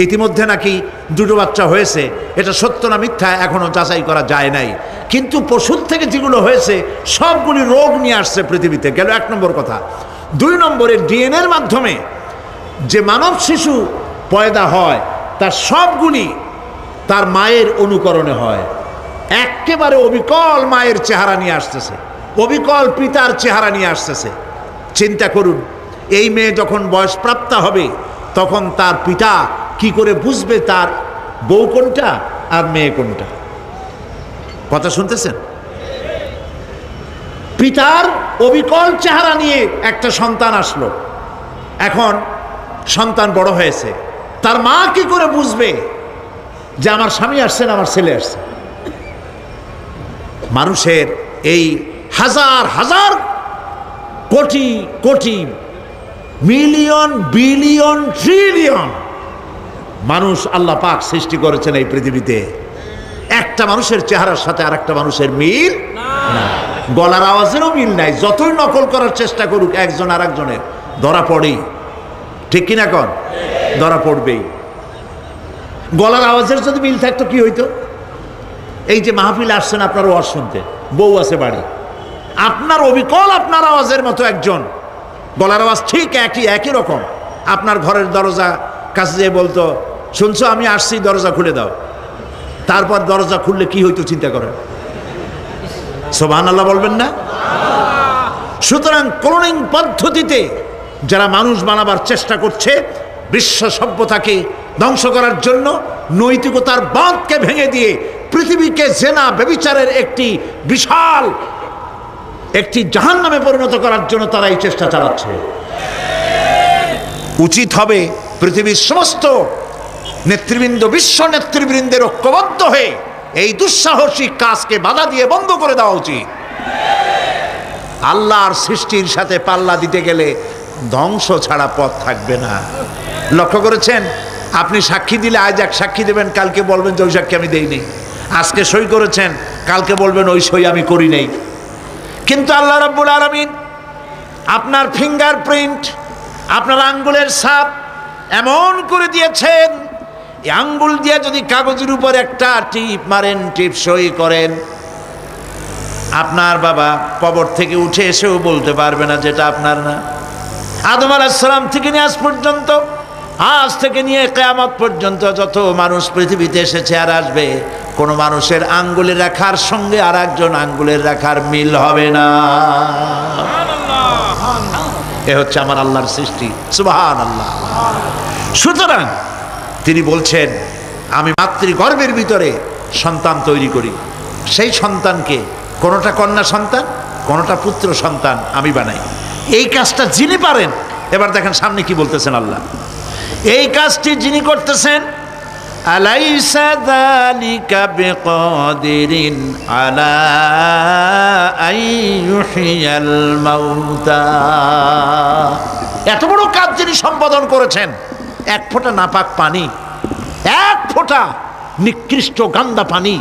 ইতিমধ্যে নাকি দুটো বাচ্চা হয়েছে, এটা সত্য না মিথ্যা এখনো যাচাই করা যায় নাই। কিন্তু পশুর থেকে যেগুলো হয়েছে সবগুলি রোগ নিয়ে আসছে পৃথিবীতে, গেল 1 নম্বর কথা। 2 নম্বরে ডিএনএর মাধ্যমে যে মানব শিশু পয়দা হয় তার সবগুলি তার মায়ের অনুকরণে হয়। একেবারে অবিকল মায়ের চেহারা নিয়ে আসতেছে, অবিকল পিতার চেহারা নিয়ে আসতেছে। চিন্তা করুন, এই মেয়ে যখন বয়সপ্রাপ্ত হবে তখন তার পিতা কি করে বুঝবে তার বউ কোনটা আর মেয়ে কোনটা? কথা শুনতেছেন? পিতার অবিকল চেহারা নিয়ে একটা সন্তান আসলো, এখন সন্তান বড় হয়েছে, তার মা কি করে বুঝবে যে আমার স্বামী আসছেন, আমার ছেলে আসছে? মানুষের এই হাজার হাজার crore crore million billion trillion মানুষ আল্লাহ পাক সৃষ্টি করেছেন এই পৃথিবীতে। একটা মানুষের চেহারার সাথে আর একটা মানুষের মিল না, গলার আওয়াজেরও মিল নাই। যতই নকল করার চেষ্টা করুক একজন আর একজনের, ধরা পড়েই। ঠিক কিনা কন? ধরা পড়বেই। গলার আওয়াজের যদি মিল থাকতো কি হইতো? এই যে মাহফিলে আসছেন আপনার ওয়াজ শুনতে, বউ আছে বাড়ি, আপনার অবিকল আপনার আওয়াজের মতো একজন, গলার আওয়াজ ঠিক একই রকম, আপনার ঘরের দরজা কাছে যেয়ে বলতো, শুনছো আমি আসছি, দরজা খুলে দাও। তারপর দরজা খুললে কি হইতো চিন্তা করেন? সুবহানাল্লাহ বলবেন না? সুতরাং ক্লোনিং পদ্ধতিতে যারা মানুষ বানাবার চেষ্টা করছে বিশ্ব সভ্যতাকে ধ্বংস করার জন্য, নৈতিকতার বাঁধকে ভেঙে দিয়ে পৃথিবীকে জেনা ব্যভিচারের একটি বিশাল একটি জাহান্নামে পরিণত করার জন্য তারা এই চেষ্টা চালাচ্ছে। উচিত হবে পৃথিবীর সমস্ত নেতৃবৃন্দ, বিশ্ব নেতৃবৃন্দের ঐক্যবদ্ধ হয়ে এই দুঃসাহসিক কাজকে বাধা দিয়ে বন্ধ করে দেওয়া উচিত। আল্লাহর সৃষ্টির সাথে পাল্লা দিতে গেলে ধ্বংস ছাড়া পথ থাকবে না। লক্ষ্য করেছেন? আপনি সাক্ষী দিলে আজ এক সাক্ষী দেবেন, কালকে বলবেন যে ওই সাক্ষী আমি দেইনি। আজকে সই করেছেন, কালকে বলবেন ওই সই আমি করি নাই। কিন্তু আল্লাহ রাব্বুল আলামিন আপনার ফিঙ্গারপ্রিন্ট, আপনার আঙ্গুলের ছাপ এমন করে দিয়েছেন, এই আঙ্গুল দিয়ে যদি কাগজের উপর একটা টিপ মারেন, টিপ সই করেন, আপনার বাবা কবর থেকে উঠে এসেও বলতে পারবে না যেটা আপনার না। আদম আলাইহিস সালাম থেকে নিয়ে আজ পর্যন্ত, আজ থেকে নিয়ে কিয়ামত পর্যন্ত যত মানুষ পৃথিবীতে এসেছে আর আসবে, কোন মানুষের আঙ্গুলের রেখার সঙ্গে আর একজন আঙ্গুলের রেখার মিল হবে না। এ হচ্ছে আমার আল্লাহর সৃষ্টি। সুবহানাল্লাহ। সুতরাং তিনি বলছেন, আমি মাতৃগর্ভের ভিতরে সন্তান তৈরি করি, সেই সন্তানকে কোনোটা কন্যা সন্তান, কোনোটা পুত্র সন্তান আমি বানাই। এই কাজটা যিনি পারেন, এবার দেখেন সামনে কি বলতেছেন আল্লাহ, এই কাজটি যিনি করতেছেন, আলাইসা যালিকা বিকাদিরিন আলা আইয়ুহিয়াল মাউতা। এত বড় কাজ যিনি সম্পাদন করেছেন, এক ফোঁটা নাপাক পানি, এক ফোঁটা নিকৃষ্ট গান্দা পানি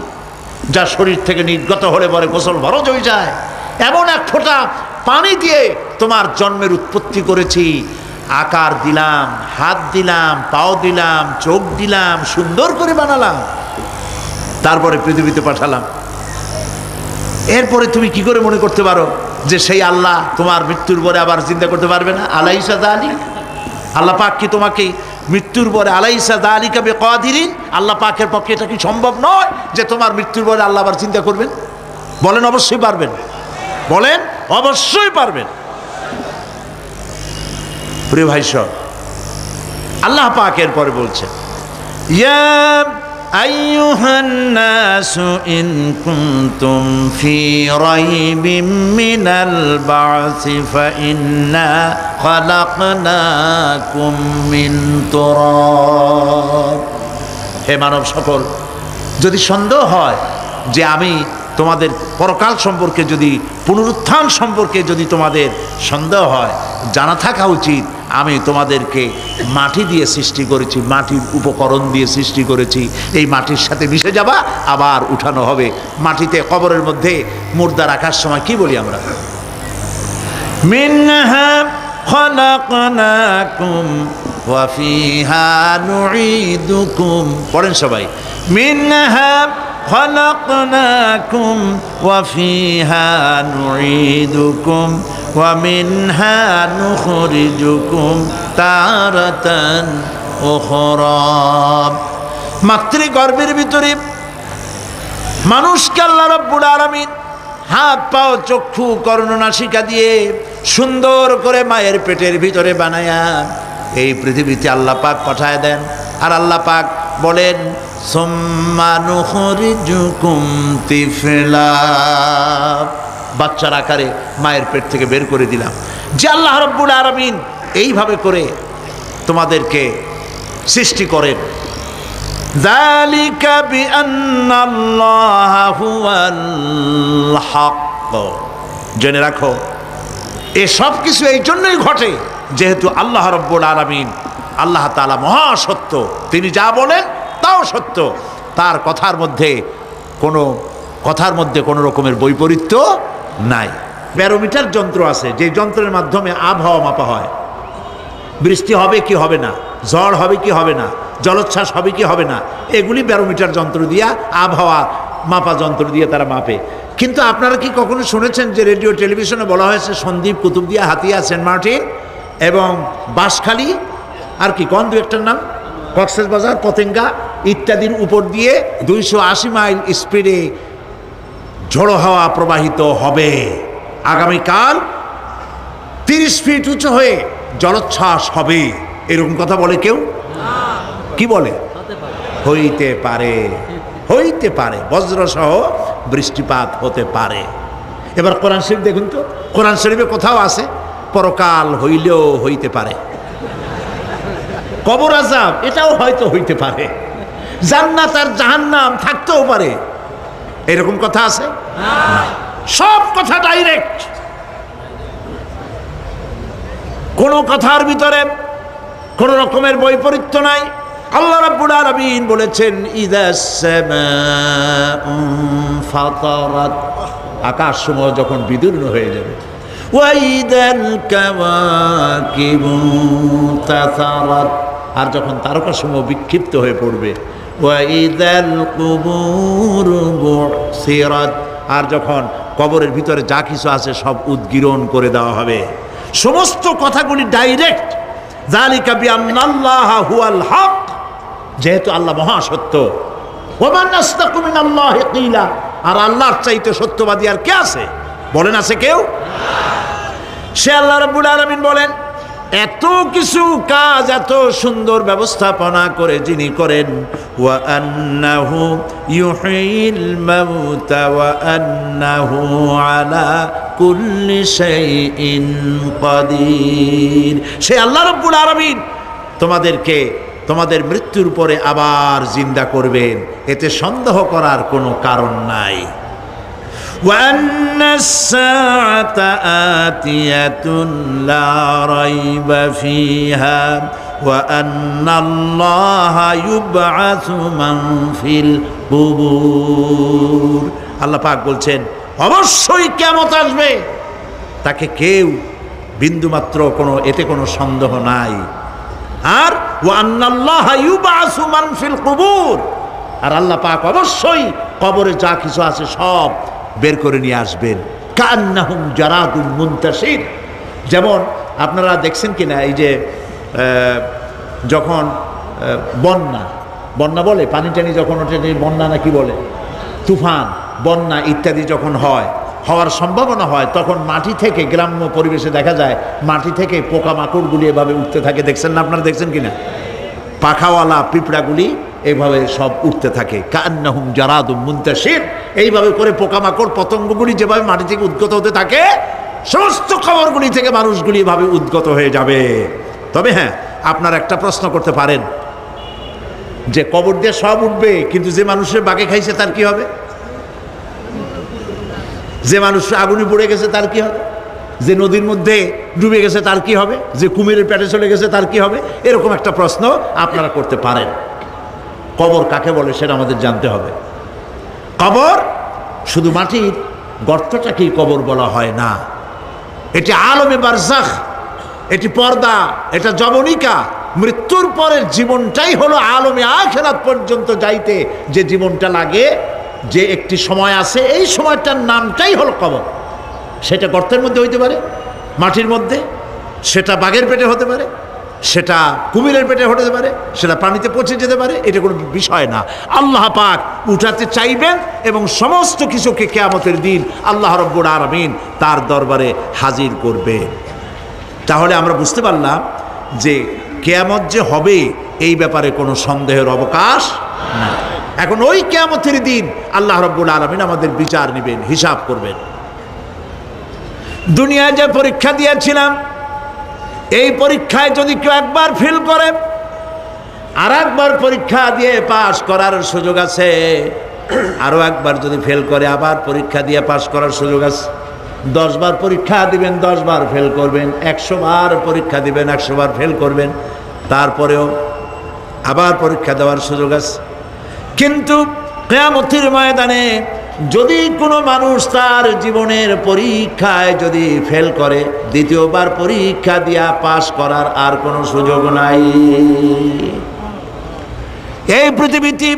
যা শরীর থেকে নির্গত হলে পরে গোসল ফরজ হয়ে যায়, এমন এক ফোঁটা পানি দিয়ে তোমার জন্মের উৎপত্তি করেছি, আকার দিলাম, হাত দিলাম, পাও দিলাম, চোখ দিলাম, সুন্দর করে বানালাম, তারপরে পৃথিবীতে পাঠালাম। এরপরে তুমি কি করে মনে করতে পারো যে সেই আল্লাহ তোমার মৃত্যুর পরে আবার জিন্দা করতে পারবে না? আলাইসা যালিক, আল্লাহ পাক কি তোমাকে মৃত্যুর পরে, আলাইসা যালিকা বিকাদিরিন, আল্লাহ পাকের পক্ষে এটা কি সম্ভব নয় যে তোমার মৃত্যুর পরে আল্লাহ আবার চিন্তা করবেন? বলেন অবশ্যই পারবেন, বলেন অবশ্যই পারবেন। প্রিয় ভাই সব, আল্লাহ পাক এর পরে বলছেন, ইয়া আইয়ুহান নাসু ইন কুনতুম ফি রাইবিম মিনাল বা'সি ফাইন্না খালাকনাকুম মিন তুরাব। হে মানব সকল, যদি সন্দেহ হয় যে আমি তোমাদের পরকাল সম্পর্কে, যদি পুনরুত্থান সম্পর্কে যদি তোমাদের সন্দেহ হয়, জানা থাকা উচিত আমি তোমাদেরকে মাটি দিয়ে সৃষ্টি করেছি, মাটির উপকরণ দিয়ে সৃষ্টি করেছি। এই মাটির সাথে মিশে যাবা, আবার উঠানো হবে। মাটিতে কবরের মধ্যে মুর্দা রাখার সময় কি বলি আমরা? মিনহা খালাকনাকুম ওয়া ফিহা নুঈদুকুম। পড়েন সবাই, মিনহা خلقناكم وفيها نعيدكم ومنها نخرجكم تارة أخرى। মাতৃগর্ভের ভিতরে মানুষকে আল্লাহ রাব্বুল আলামিন হাত পাও চক্ষু কর্ণনাসিকা দিয়ে সুন্দর করে মায়ের পেটের ভিতরে বানায়া এই পৃথিবীতে আল্লাহ পাক পাঠায় দেন। আর আল্লাহ পাক বলেন, সুম্মা নুখরিজুকুম তিফলা, বাচ্চার আকারে মায়ের পেট থেকে বের করে দিলাম। যে আল্লাহ রাব্বুল আলামিন এইভাবে করে তোমাদেরকে সৃষ্টি করেন। যালিকা বিআন্নাল্লাহা হুয়াল হক। জেনে রাখো, এসব কিছু এই জন্যই ঘটে যেহেতু আল্লাহ রাব্বুল আলামিন, আল্লাহ তাআলা মহাসত্য। তিনি যা বলেন তাও সত্য, তার কথার মধ্যে কোনো রকমের বৈপরীত্য নাই। ব্যারোমিটার যন্ত্র আছে, যে যন্ত্রের মাধ্যমে আবহাওয়া মাপা হয়, বৃষ্টি হবে কি হবে না, ঝড় হবে কি হবে না, জলোচ্ছ্বাস হবে কি হবে না, এগুলি ব্যারোমিটার যন্ত্র দিয়া, আবহাওয়া মাপা যন্ত্র দিয়ে তারা মাপে। কিন্তু আপনারা কি কখনো শুনেছেন যে রেডিও টেলিভিশনে বলা হয়েছে সন্দ্বীপ, কুতুবদিয়া, হাতিয়া, সেন্ট মার্টিন এবং বাঁশখালী, আর কি কোন দু একটার নাম, কক্সবাজার, পতেঙ্গা ইত্যাদির উপর দিয়ে 280 মাইল স্পিডে ঝড়ো হাওয়া প্রবাহিত হবে। আগামীকাল 30 ফিট উঁচু হয়ে জলোচ্ছ্বাস হবে, এরকম কথা বলে কেউ? কি বলে? হইতে পারে, হইতে পারে, বজ্রসহ বৃষ্টিপাত হতে পারে। এবার কোরআন শরীফ দেখুন তো, কোরআন শরীফে কোথাও আছে পরকাল হইলেও হইতে পারে, কবর আযাব এটাও হয়তো হইতে পারে, জান্নাত আর জাহান্নাম থাকতেও পারে, এরকম কথা আছে? সব কথা ডাইরেক্ট, কোনো কথার ভিতরে কোন রকমের বৈপরীত্য নাই। আল্লাহ রাব্বুল আলামিন বলেছেন, ইযাস সামাউ ফাতারাত, আকাশ সমূহ যখন বিদীর্ণ হয়ে যাবে, ওয়া ইযাল কাওয়াকিবু তাসারাত, আর যখন তারকাসমূহ বিক্ষিপ্ত হয়ে পড়বে, ওয়া ইযাল কুবুরু বুসিরাত, আর যখন কবরের ভিতরে যা কিছু আছে সব উদ্গীরণ করে দেওয়া হবে। সমস্ত কথাগুলি ডাইরেক্ট। যালিকা বিআন্নাল্লাহা হুয়াল হক, যেহেতু আল্লাহ মহাসত্য। ওয়া মান আসতাকু মিনাল্লাহি কিলা, আর আল্লাহর চাইতে সত্যবাদী আর কে আছে? বলেন আছে কেউ? সে আল্লাহ রাব্বুল আলামিন বলেন, এত কিছু কাজ এত সুন্দর ব্যবস্থাপনা করে যিনি করেন, ওয়া আন্নাহু ইউহিল মাউতা ওয়া আন্নাহু আলা কুল্লি শাইইন কাদির। সে আল্লাহ রাব্বুল আলামিন তোমাদেরকে তোমাদের মৃত্যুর পরে আবার জিন্দা করবেন, এতে সন্দেহ করার কোনো কারণ নাই। وأن الساعة آتية لا ريب فيها وأن الله يبعث من في القبور। আল্লাহ পাক বলছেন অবশ্যই কিয়ামত আসবে, তাকে কেউ বিন্দুমাত্র এতে কোনো সন্দেহ নাই। আর وأن الله يبعث من في القبور, আর আল্লাহ পাক অবশ্যই কবরে যা কিছু আছে সব বের করে নিয়ে আসবেন। কান্নাহুম জারাদুল মুনতাশির, যেমন আপনারা দেখছেন কিনা এই যে যখন বন্যা বলে, পানি টানি যখন ওঠে, বন্যা না কি বলে, তুফান, বন্যা ইত্যাদি যখন হওয়ার সম্ভাবনা হয়, তখন মাটি থেকে, গ্রাম্য পরিবেশে দেখা যায় মাটি থেকে পোকামাকড়গুলি এভাবে উঠতে থাকে। দেখছেন না আপনারা? দেখছেন কিনা? পাখাওয়ালা পিঁপড়াগুলি এইভাবে সব উঠতে থাকে, কান্নাহুম জারাদুম মুনতাশির। এইভাবে করে পোকামাকড় পতঙ্গগুলি যেভাবে মাটি থেকে উদ্গত হতে থাকে, সমস্ত খবরগুলি থেকে মানুষগুলি এভাবে উদ্গত হয়ে যাবে। তবে হ্যাঁ, আপনারা একটা প্রশ্ন করতে পারেন যে কবর দিয়ে সব উঠবে, কিন্তু যে মানুষের বাগে খাইছে তার কি হবে? যে মানুষ আগুনে পড়ে গেছে তার কি হবে? যে নদীর মধ্যে ডুবে গেছে তার কি হবে? যে কুমিরের পেটে চলে গেছে তার কি হবে? এরকম একটা প্রশ্ন আপনারা করতে পারেন। কবর কাকে বলে সেটা আমাদের জানতে হবে। কবর শুধু মাটির গর্তটাকেই কবর বলা হয় না, এটি আলমে বারজাখ, এটি পর্দা, এটা জবনিকা। মৃত্যুর পরের জীবনটাই হলো আলমে আখিরাত পর্যন্ত যাইতে যে জীবনটা লাগে, যে একটি সময় আছে, এই সময়টার নামটাই হলো কবর। সেটা গর্তের মধ্যে হইতে পারে, মাটির মধ্যে, সেটা বাঘের পেটে হতে পারে, সেটা কুমিরের পেটে হতে পারে, সেটা পানিতে পচে যেতে পারে, এটা কোনো বিষয় না। আল্লাহ পাক উঠাতে চাইবেন এবং সমস্ত কিছুকে কিয়ামতের দিন আল্লাহ রাব্বুল আলামিন তার দরবারে হাজির করবে। তাহলে আমরা বুঝতে পারলাম যে কিয়ামত যে হবে এই ব্যাপারে কোনো সন্দেহের অবকাশ নাই। এখন ওই কিয়ামতের দিন আল্লাহ রাব্বুল আলামিন আমাদের বিচার নেবেন, হিসাব করবেন। দুনিয়ায় যে পরীক্ষা দিয়েছিলাম, এই পরীক্ষায় যদি কেউ একবার ফেল করে, আর একবার পরীক্ষা দিয়ে পাশ করার সুযোগ আছে। আরও একবার যদি ফেল করে, আবার পরীক্ষা দিয়ে পাশ করার সুযোগ আছে। 10 বার পরীক্ষা দিবেন, 10 বার ফেল করবেন। 100 বার পরীক্ষা দিবেন, 100 বার ফেল করবেন, তারপরেও আবার পরীক্ষা দেওয়ার সুযোগ আছে। কিন্তু কিয়ামতের ময়দানে যদি কোনো মানুষ তার জীবনের পরীক্ষায় যদি ফেল করে, দ্বিতীয়বার পরীক্ষা দিয়া পাশ করার আর কোনো সুযোগ নাই। এই পৃথিবীতে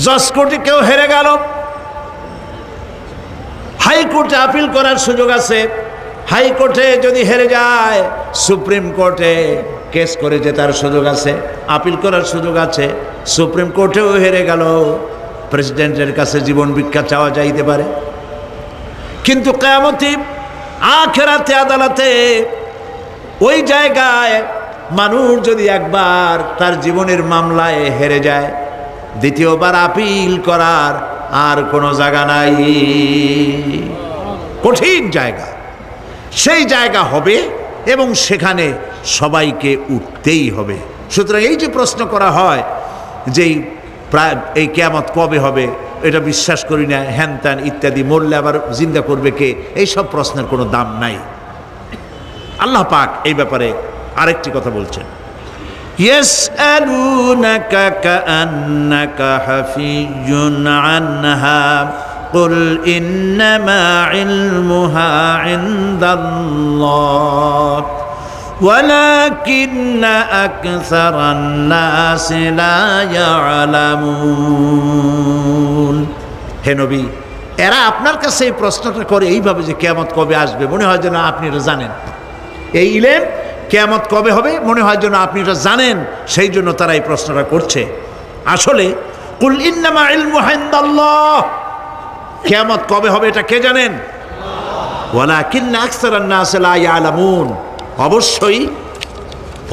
জজ কোর্টে কেউ হেরে গেল, হাইকোর্টে আপিল করার সুযোগ আছে। হাইকোর্টে যদি হেরে যায়, সুপ্রিম কোর্টে কেস করে জেতার সুযোগ আছে, আপিল করার সুযোগ আছে। সুপ্রিম কোর্টেও হেরে গেল, প্রেসিডেন্টের কাছে জীবন ভিক্ষা চাওয়া যাইতে পারে। কিন্তু কিয়ামতে আখিরাতে আদালতে ওই জায়গায় মানুষ যদি একবার তার জীবনের মামলায় হেরে যায়, দ্বিতীয়বার আপিল করার আর কোনো জায়গা নাই। কঠিন জায়গা, সেই জায়গা হবে এবং সেখানে সবাইকে উঠতেই হবে। সুতরাং এই যে প্রশ্ন করা হয় যে প্রায় এই কিয়ামত কবে হবে, এটা বিশ্বাস করি না, হ্যান ত্যান ইত্যাদি, মরলে আবার জিন্দা করবে কে, এই সব প্রশ্নের কোনো দাম নাই। আল্লাহ পাক এই ব্যাপারে আরেকটি কথা বলছেন, ইয়াসআলুনাকা কাআন্নাকা হাফিয়ুন আনহা কুল ইন্নামা ইলমুহা ইনদাল্লাহ ওয়ালাকিন্না আকসারান নাসি লা ইয়ালামুন। হে নবী, এরা আপনার কাছে এই প্রশ্নটা করে এইভাবে যে কিয়ামত কবে আসবে, মনে হয় যেন আপনি এটা জানেন। এই ইলম কিয়ামত কবে হবে মনে হয় যেন আপনি এটা জানেন, সেই জন্য তারা এই প্রশ্নটা করছে। আসলে কুল ইন্নামা ইলমুহা ইনদাল্লাহ, কিয়ামত কবে হবে এটা কে জানেন? ওয়ালাকিন্না আকসারান নাসি লা ইয়ালামুন, অবশ্যই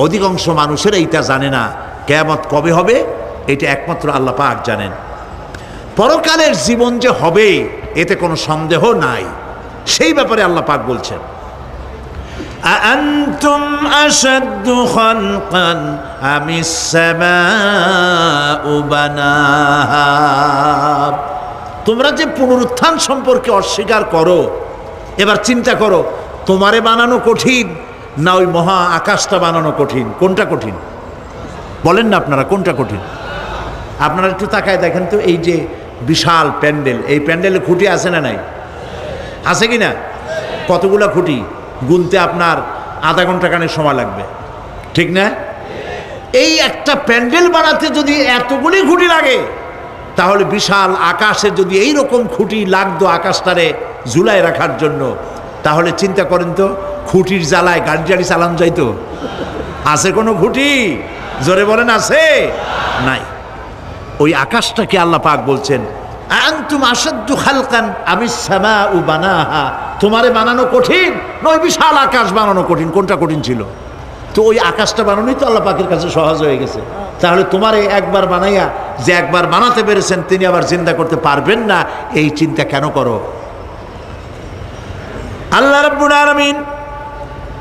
অধিকাংশ মানুষেরা এইটা জানে না। কিয়ামত কবে হবে এটা একমাত্র আল্লাহ পাক জানেন। পরকালের জীবন যে হবে এতে কোনো সন্দেহ নাই, সেই ব্যাপারে আল্লাহ পাক বলছেন, আআনতুম আশাদ্দু খালকান আমিস সামাউ বানাহা। তোমরা যে পুনরুত্থান সম্পর্কে অস্বীকার করো, এবার চিন্তা করো, তোমারে বানানো কঠিন না ওই মহা আকাশটা বানানো কঠিন? কোনটা কঠিন বলেন না আপনারা, কোনটা কঠিন? আপনারা একটু তাকায় দেখেন তো, এই যে বিশাল প্যান্ডেল, এই প্যান্ডেলে খুঁটি আছে না নাই? আছে কি না? কতগুলো খুঁটি গুনতে আপনার আধা ঘন্টা খানেক সময় লাগবে, ঠিক না? এই একটা প্যান্ডেল বানাতে যদি এতগুলি খুঁটি লাগে, তাহলে বিশাল আকাশে যদি এই রকম খুঁটি লাগতো আকাশটারে ঝুলায় রাখার জন্য, তাহলে চিন্তা করেন তো, খুঁটির জ্বালায় গাড়ি টাড়ি চালানো যাইতো? আছে কোনো খুঁটি? জোরে বলেন, আছে? নাই। ওই আকাশটাকে আল্লাহ পাক বলছেন, আনতুম আশাদ্দু খালকান আমিস সামাউ বানাহা, তোমারে বানানো কঠিন নয় বিশাল আকাশ বানানো কঠিন? কোনটা কঠিন ছিল? তো ওই আকাশটা বানানোই তো আল্লাহ পাকের কাছে সহজ হয়ে গেছে। তাহলে তোমার এই একবার বানাইয়া যে একবার বানাতে পেরেছেন তিনি আবার জিন্দা করতে পারবেন না, এই চিন্তা কেন করো? আল্লাহ রাব্বুল আলামিন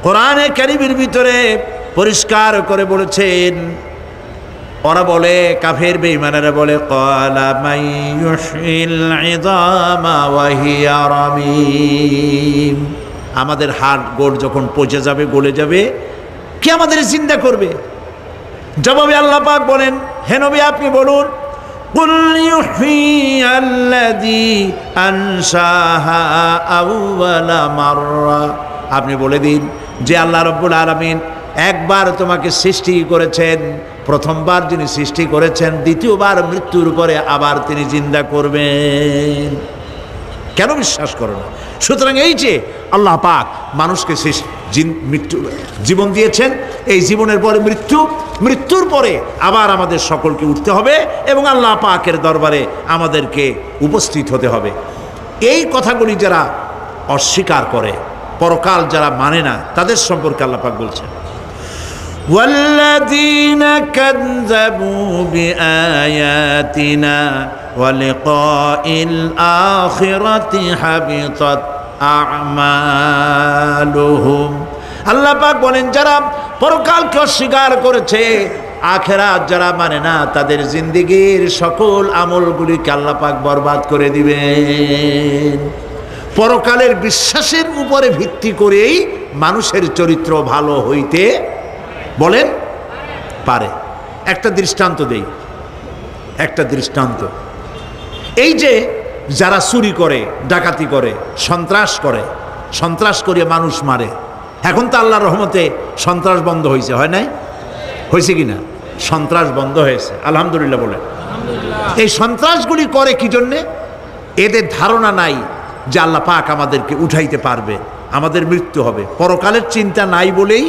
কোরআনে কারীমের ভিতরে পরিষ্কার করে বলেছেন, ওরা বলে, কাফের বেঈমানেরা বলে, ক্বালা মান ইউহয়িল ইযামা ওয়া হিয়া রামীম, আমাদের হাড় গোড় যখন পচে যাবে, গলে যাবে, কে আমাদের জিন্দা করবে? জবাবে আল্লাহ পাক বলেন, হে নবী আপনি বলুন, কুল ইউহয়িয়াল্লাযী আনশাহা আউওয়ালা মাররা, আপনি বলে দিন যে আল্লাহ রাব্বুল আলামিন একবার তোমাকে সৃষ্টি করেছেন, প্রথমবার যিনি সৃষ্টি করেছেন দ্বিতীয়বার মৃত্যুর পরে আবার তিনি জিন্দা করবেন। কেন বিশ্বাস করো না? সুতরাং এই যে আল্লাহ পাক মানুষকে জীবন দিয়েছেন, এই জীবনের পরে মৃত্যু, মৃত্যুর পরে আবার আমাদের সকলকে উঠতে হবে এবং আল্লাহ পাকের দরবারে আমাদেরকে উপস্থিত হতে হবে। এই কথাগুলি যারা অস্বীকার করে, পরকাল যারা মানে না, তাদের সম্পর্কে আল্লাহ পাক বলছেন, والذين كذبوا بآياتنا ولقاء الآخرة حبطت أعمالهم। আল্লাহ পাক বলেন, যারা পরকালকে অস্বীকার করেছে, আখিরাত যারা মানে না, তাদের জিন্দেগীর সকল আমলগুলিকে আল্লাহ পাক বরবাদ করে দিবেন। পরকালের বিশ্বাসের উপরে ভিত্তি করেই মানুষের চরিত্র ভালো হইতে বলেন পারে। একটা দৃষ্টান্ত দেই, একটা দৃষ্টান্ত। এই যে যারা চুরি করে, ডাকাতি করে, সন্ত্রাস করে মানুষ মারে, এখন তো আল্লাহর রহমতে সন্ত্রাস বন্ধ হয়েছে, হয় নাই? হয়েছে কি না? সন্ত্রাস বন্ধ হয়েছে, আলহামদুলিল্লাহ বলে। এই সন্ত্রাসগুলি করে কি জন্যে? এদের ধারণা নাই যে আল্লাহ পাক আমাদেরকে উঠাইতে পারবে, আমাদের মৃত্যু হবে, পরকালের চিন্তা নাই বলেই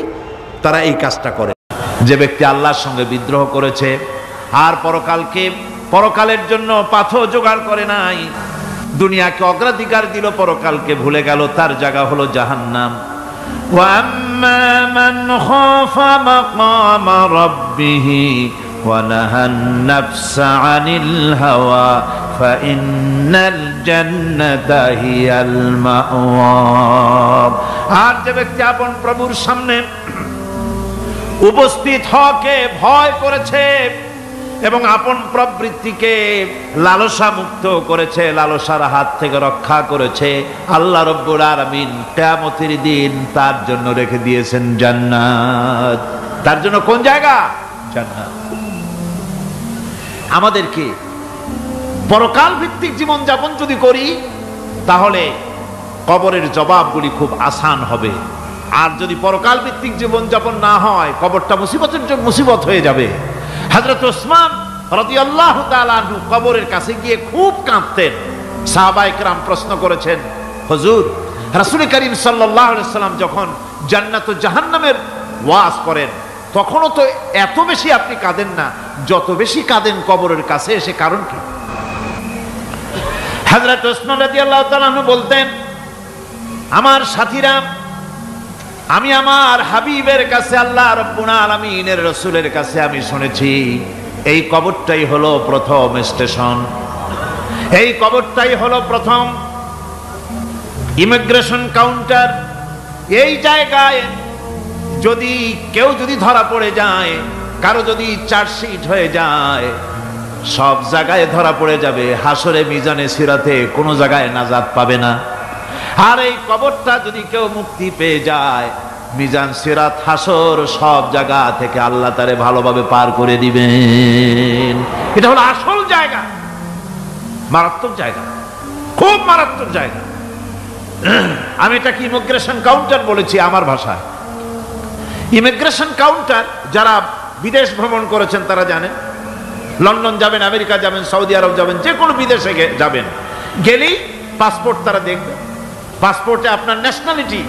তারা এই কাজটা করে। যে ব্যক্তি আল্লাহর সঙ্গে বিদ্রোহ করেছে আর পরকালের জন্য পাথর জোগাড় করে নাই, দুনিয়াকে অগ্রাধিকার দিল, পরকালকে ভুলে গেল, তার জায়গা হলো জাহান্নাম। ওয়া আম্মা মান খাফা মাকামা রাব্বিহি ওয়া নাহান নাফসা আনিল হাওয়া ফাইন্নাল জান্নাতা হিয়াল মাওয়া। আর যে ব্যক্তি আপন প্রভুর সামনে উপস্থিত হওয়াকে ভয় করেছে এবং আপন প্রবৃত্তিকে লালসা মুক্ত করেছে, লালসার হাত থেকে রক্ষা করেছে, আল্লাহ রাব্বুল আলামিন কিয়ামতের দিন তার জন্য রেখে দিয়েছেন জান্নাত। তার জন্য কোন জায়গা? জান্নাত। আমাদেরকে পরকাল ভিত্তিক জীবন যাপন যদি করি, তাহলে কবরের জবাবগুলি খুব আসান হবে। আর যদি পরকাল ভিত্তিক জীবন যাপন না হয়, কবরটা মুসিবত হয়ে যাবে। হযরত ওসমান রাদিয়াল্লাহু তাআলা আনহু কবরের কাছে গিয়ে খুব কাঁদতেন। সাহাবায়ে কেরাম প্রশ্ন করেছেন, হুজুর, রাসূল করিম সাল্লাল্লাহু আলাইহি ওয়াসাল্লাম যখন জান্নাত ও জাহান্নামের ওয়াজ করেন, তখনও তো এত বেশি আপনি কাঁদেন না, যত বেশি কাঁদেন কবরের কাছে এসে, কারণ কি? হযরত ওসমান রাদিয়াল্লাহু তাআলা আনহু বলতেন, আমার সাথীরা, আমি আমার হাবিবের কাছে, আল্লাহ রাব্বুল আলামিনের রাসূলের কাছে আমি শুনেছি, এই কবরটাই হলো প্রথম স্টেশন, এই কবরটাই হলো প্রথম ইমিগ্রেশন কাউন্টার। এই জায়গায় যদি কেউ ধরা পড়ে যায়, কারো যদি চার্জশিট হয়ে যায়, সব জায়গায় ধরা পড়ে যাবে, হাসরে মিজানে সিরাতে কোনো জায়গায় নাজাত পাবে না। আর এই কবরটা যদি কেউ মুক্তি পেয়ে যায়, মিজান সিরাত হাসর সব জায়গা থেকে আল্লাহ তারে ভালোভাবে পার করে দিবেন। এটা হলো আসল জায়গা, মারাত্মক জায়গা, খুব মারাত্মক জায়গা। আমি এটাকে ইমিগ্রেশন কাউন্টার বলেছি আমার ভাষায়। ইমিগ্রেশন কাউন্টার যারা বিদেশ ভ্রমণ করেছেন তারা জানেন। লন্ডন যাবেন, আমেরিকা যাবেন, সৌদি আরব যাবেন, যে কোনো বিদেশে যাবেন, গেলেই পাসপোর্ট তারা দেখবে। পাসপোর্টে আপনার ন্যাশনালিটি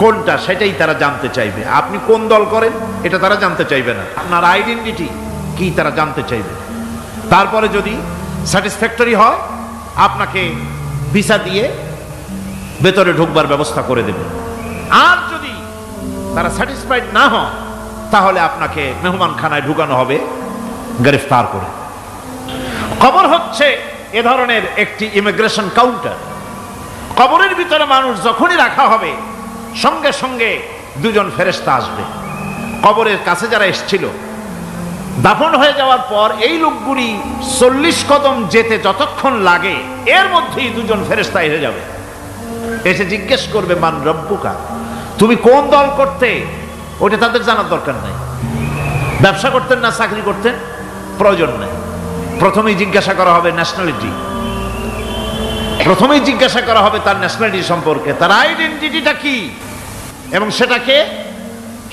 কোনটা সেটাই তারা জানতে চাইবে। আপনি কোন দল করেন এটা তারা জানতে চাইবে না, আপনার আইডেন্টিটি কি তারা জানতে চাইবে। তারপরে যদি স্যাটিসফ্যাক্টরি হয়, আপনাকে ভিসা দিয়ে ভেতরে ঢুকবার ব্যবস্থা করে দেবে। আর যদি তারা স্যাটিসফাইড না হয়, তাহলে আপনাকে মেহমানখানায় ঢুকানো হবে গ্রেফতার করে। কবর হচ্ছে এ ধরনের একটি ইমিগ্রেশন কাউন্টার। কবরের ভিতরে মানুষ যখনই রাখা হবে সঙ্গে সঙ্গে দুজন ফেরেশতা আসবে। কবরের কাছে যারা এসেছিল দাফন হয়ে যাওয়ার পর এই লোকগুলি 40 কদম যেতে যতক্ষণ লাগে এর মধ্যেই দুজন ফেরেশতা এসে যাবে, এসে জিজ্ঞেস করবে মান রব্বুকা, তুমি কোন দল করতে? ওটা তাদের জানার দরকার নাই। ব্যবসা করতেন না চাকরি করতেন প্রয়োজন নাই। প্রথমেই জিজ্ঞাসা করা হবে ন্যাশনালিটি, প্রথমেই জিজ্ঞাসা করা হবে তার ন্যাশনালিটি সম্পর্কে, তার আইডেন্টিটিটা কি, এবং সেটাকে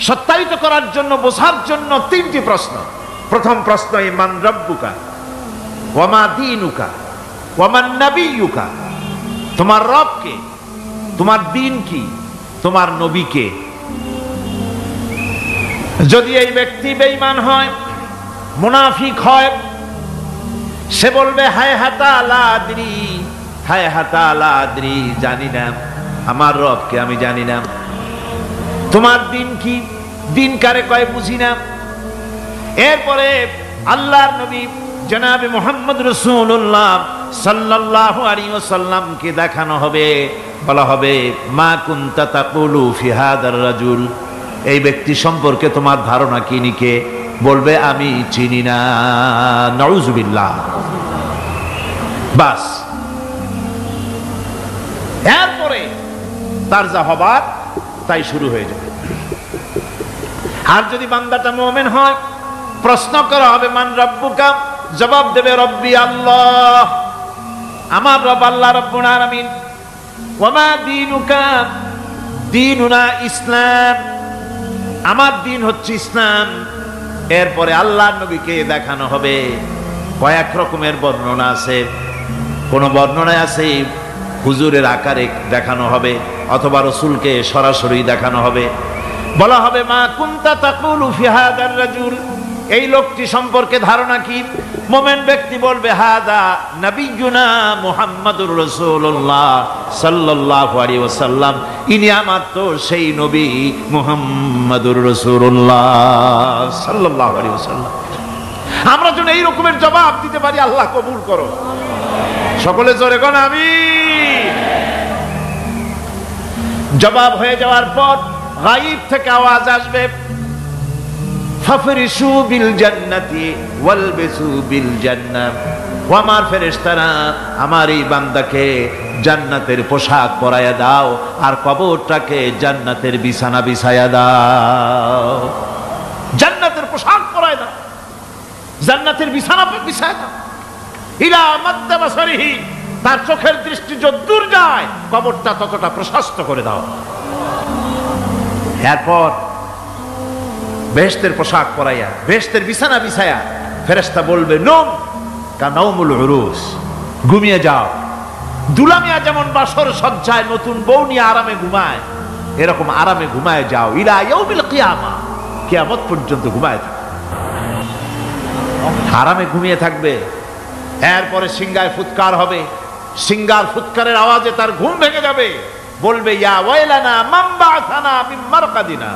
সত্যায়িত করার জন্য বোঝার জন্য 3টি প্রশ্ন। প্রথম প্রশ্ন মান রব্বুকা ওয়া মা দীনুকা ওয়া মান নাবিয়ুকা, তোমার রব কে, তোমার দ্বীন কি, তোমার নবী কে। যদি এই ব্যক্তি বেঈমান হয়, মুনাফিক হয়, সে বলবে হায় হাতা লা আদরি, হায় হাতা লা আদরি, জানি না আমার রবকে, আমি জানি না। তোমার দিন কি, দিন কারে কয় বুঝি না। এরপরে আল্লাহর নবী জনাবে মুহাম্মদ রাসূলুল্লাহ সাল্লাল্লাহু আলাইহি ওয়াসাল্লামকে দেখানো হবে, বলা হবে মা কুনতা তাকুলু ফি হাদার রাজুল, এই ব্যক্তি সম্পর্কে তোমার ধারণা কি নিকে? বলবে আমি চিনি না। নাউযুবিল্লাহ। বাস, এরপরে তার যা হবার তাই শুরু হয়ে যাবে। আর যদি বান্দাটা মুমিন হয়, প্রশ্ন করা হবে মান রব্বুকা, জবাব দেবে রব্বি আল্লাহ, আমার রব আল্লাহ রাব্বুল আলামিন। ওয়া মা দীনুকা, দীনুনা ইসলাম, আমার দিন হচ্ছে ইসলাম। এরপরে আল্লাহর নবীকে দেখানো হবে। কয়েক রকমের বর্ণনা আছে, কোন বর্ণনায় আছে হুজুরের আকারে দেখানো হবে, অথবা রাসূলকে সরাসরি দেখানো হবে। বলা হবে মা কুনতা তাকুলু ফি হাদার রাজুল, এই লোকটি সম্পর্কে ধারণা কি? মুমিন ব্যক্তি বলবে হাদা নবিয়ুনা মুহাম্মাদুর রাসূলুল্লাহ সাল্লাল্লাহু আলাইহি ওয়াসাল্লাম, ইনি আমার তো সেই নবী মুহাম্মাদুর রাসূলুল্লাহ সাল্লাল্লাহু আলাইহি ওয়াসাল্লাম। আমরা যেন এই রকমের জবাব দিতে পারি, আল্লাহ কবুল করো। সকলে জোরে কোন আমিন। জবাব হয়ে যাওয়ার পর গায়ব থেকে আওয়াজ আসবে ফাফরিশু বিল জান্নাতি ওয়ালবিসু বিল জান্নাহ, ও আমার ফেরেশতারা আমার এই বান্দাকে জান্নাতের পোশাক পরায়া দাও আর কবরটাকে জান্নাতের বিছানা বিছায়া দাও। জান্নাতের পোশাক পরায়া দাও, জান্নাতের বিছানা বিছায়া দাও। ইলা মাদ্দা বাসারিহি, তার চোখের দৃষ্টি যতদূর যায় কবরটা ততটা প্রশস্ত করে দাও। এরপর বেহেশতের পোশাক পরাইয়া বেহেশতের বিছানা বিছায়া ফেরেশতা বলবে নম কানাউমুল উরুস, ঘুমিয়ে যাও। দুলামিয়া যেমন বাসর সজ্জায় নতুন বউ নিয়ে আরামে ঘুমায়, এরকম আরামে ঘুমায় যাও। ইলা ইয়াউমিল কিয়ামা, কিয়ামত পর্যন্ত ঘুমায় থাকবে, আরামে ঘুমিয়ে থাকবে। এরপরে সিংগায় ফুৎকার হবে, সিংগার ফুৎকারের আওয়াজে তার ঘুম ভেঙে যাবে। বলবে ইয়া ওয়াইলানা মান বা'সানা মিন মারকাদিনা,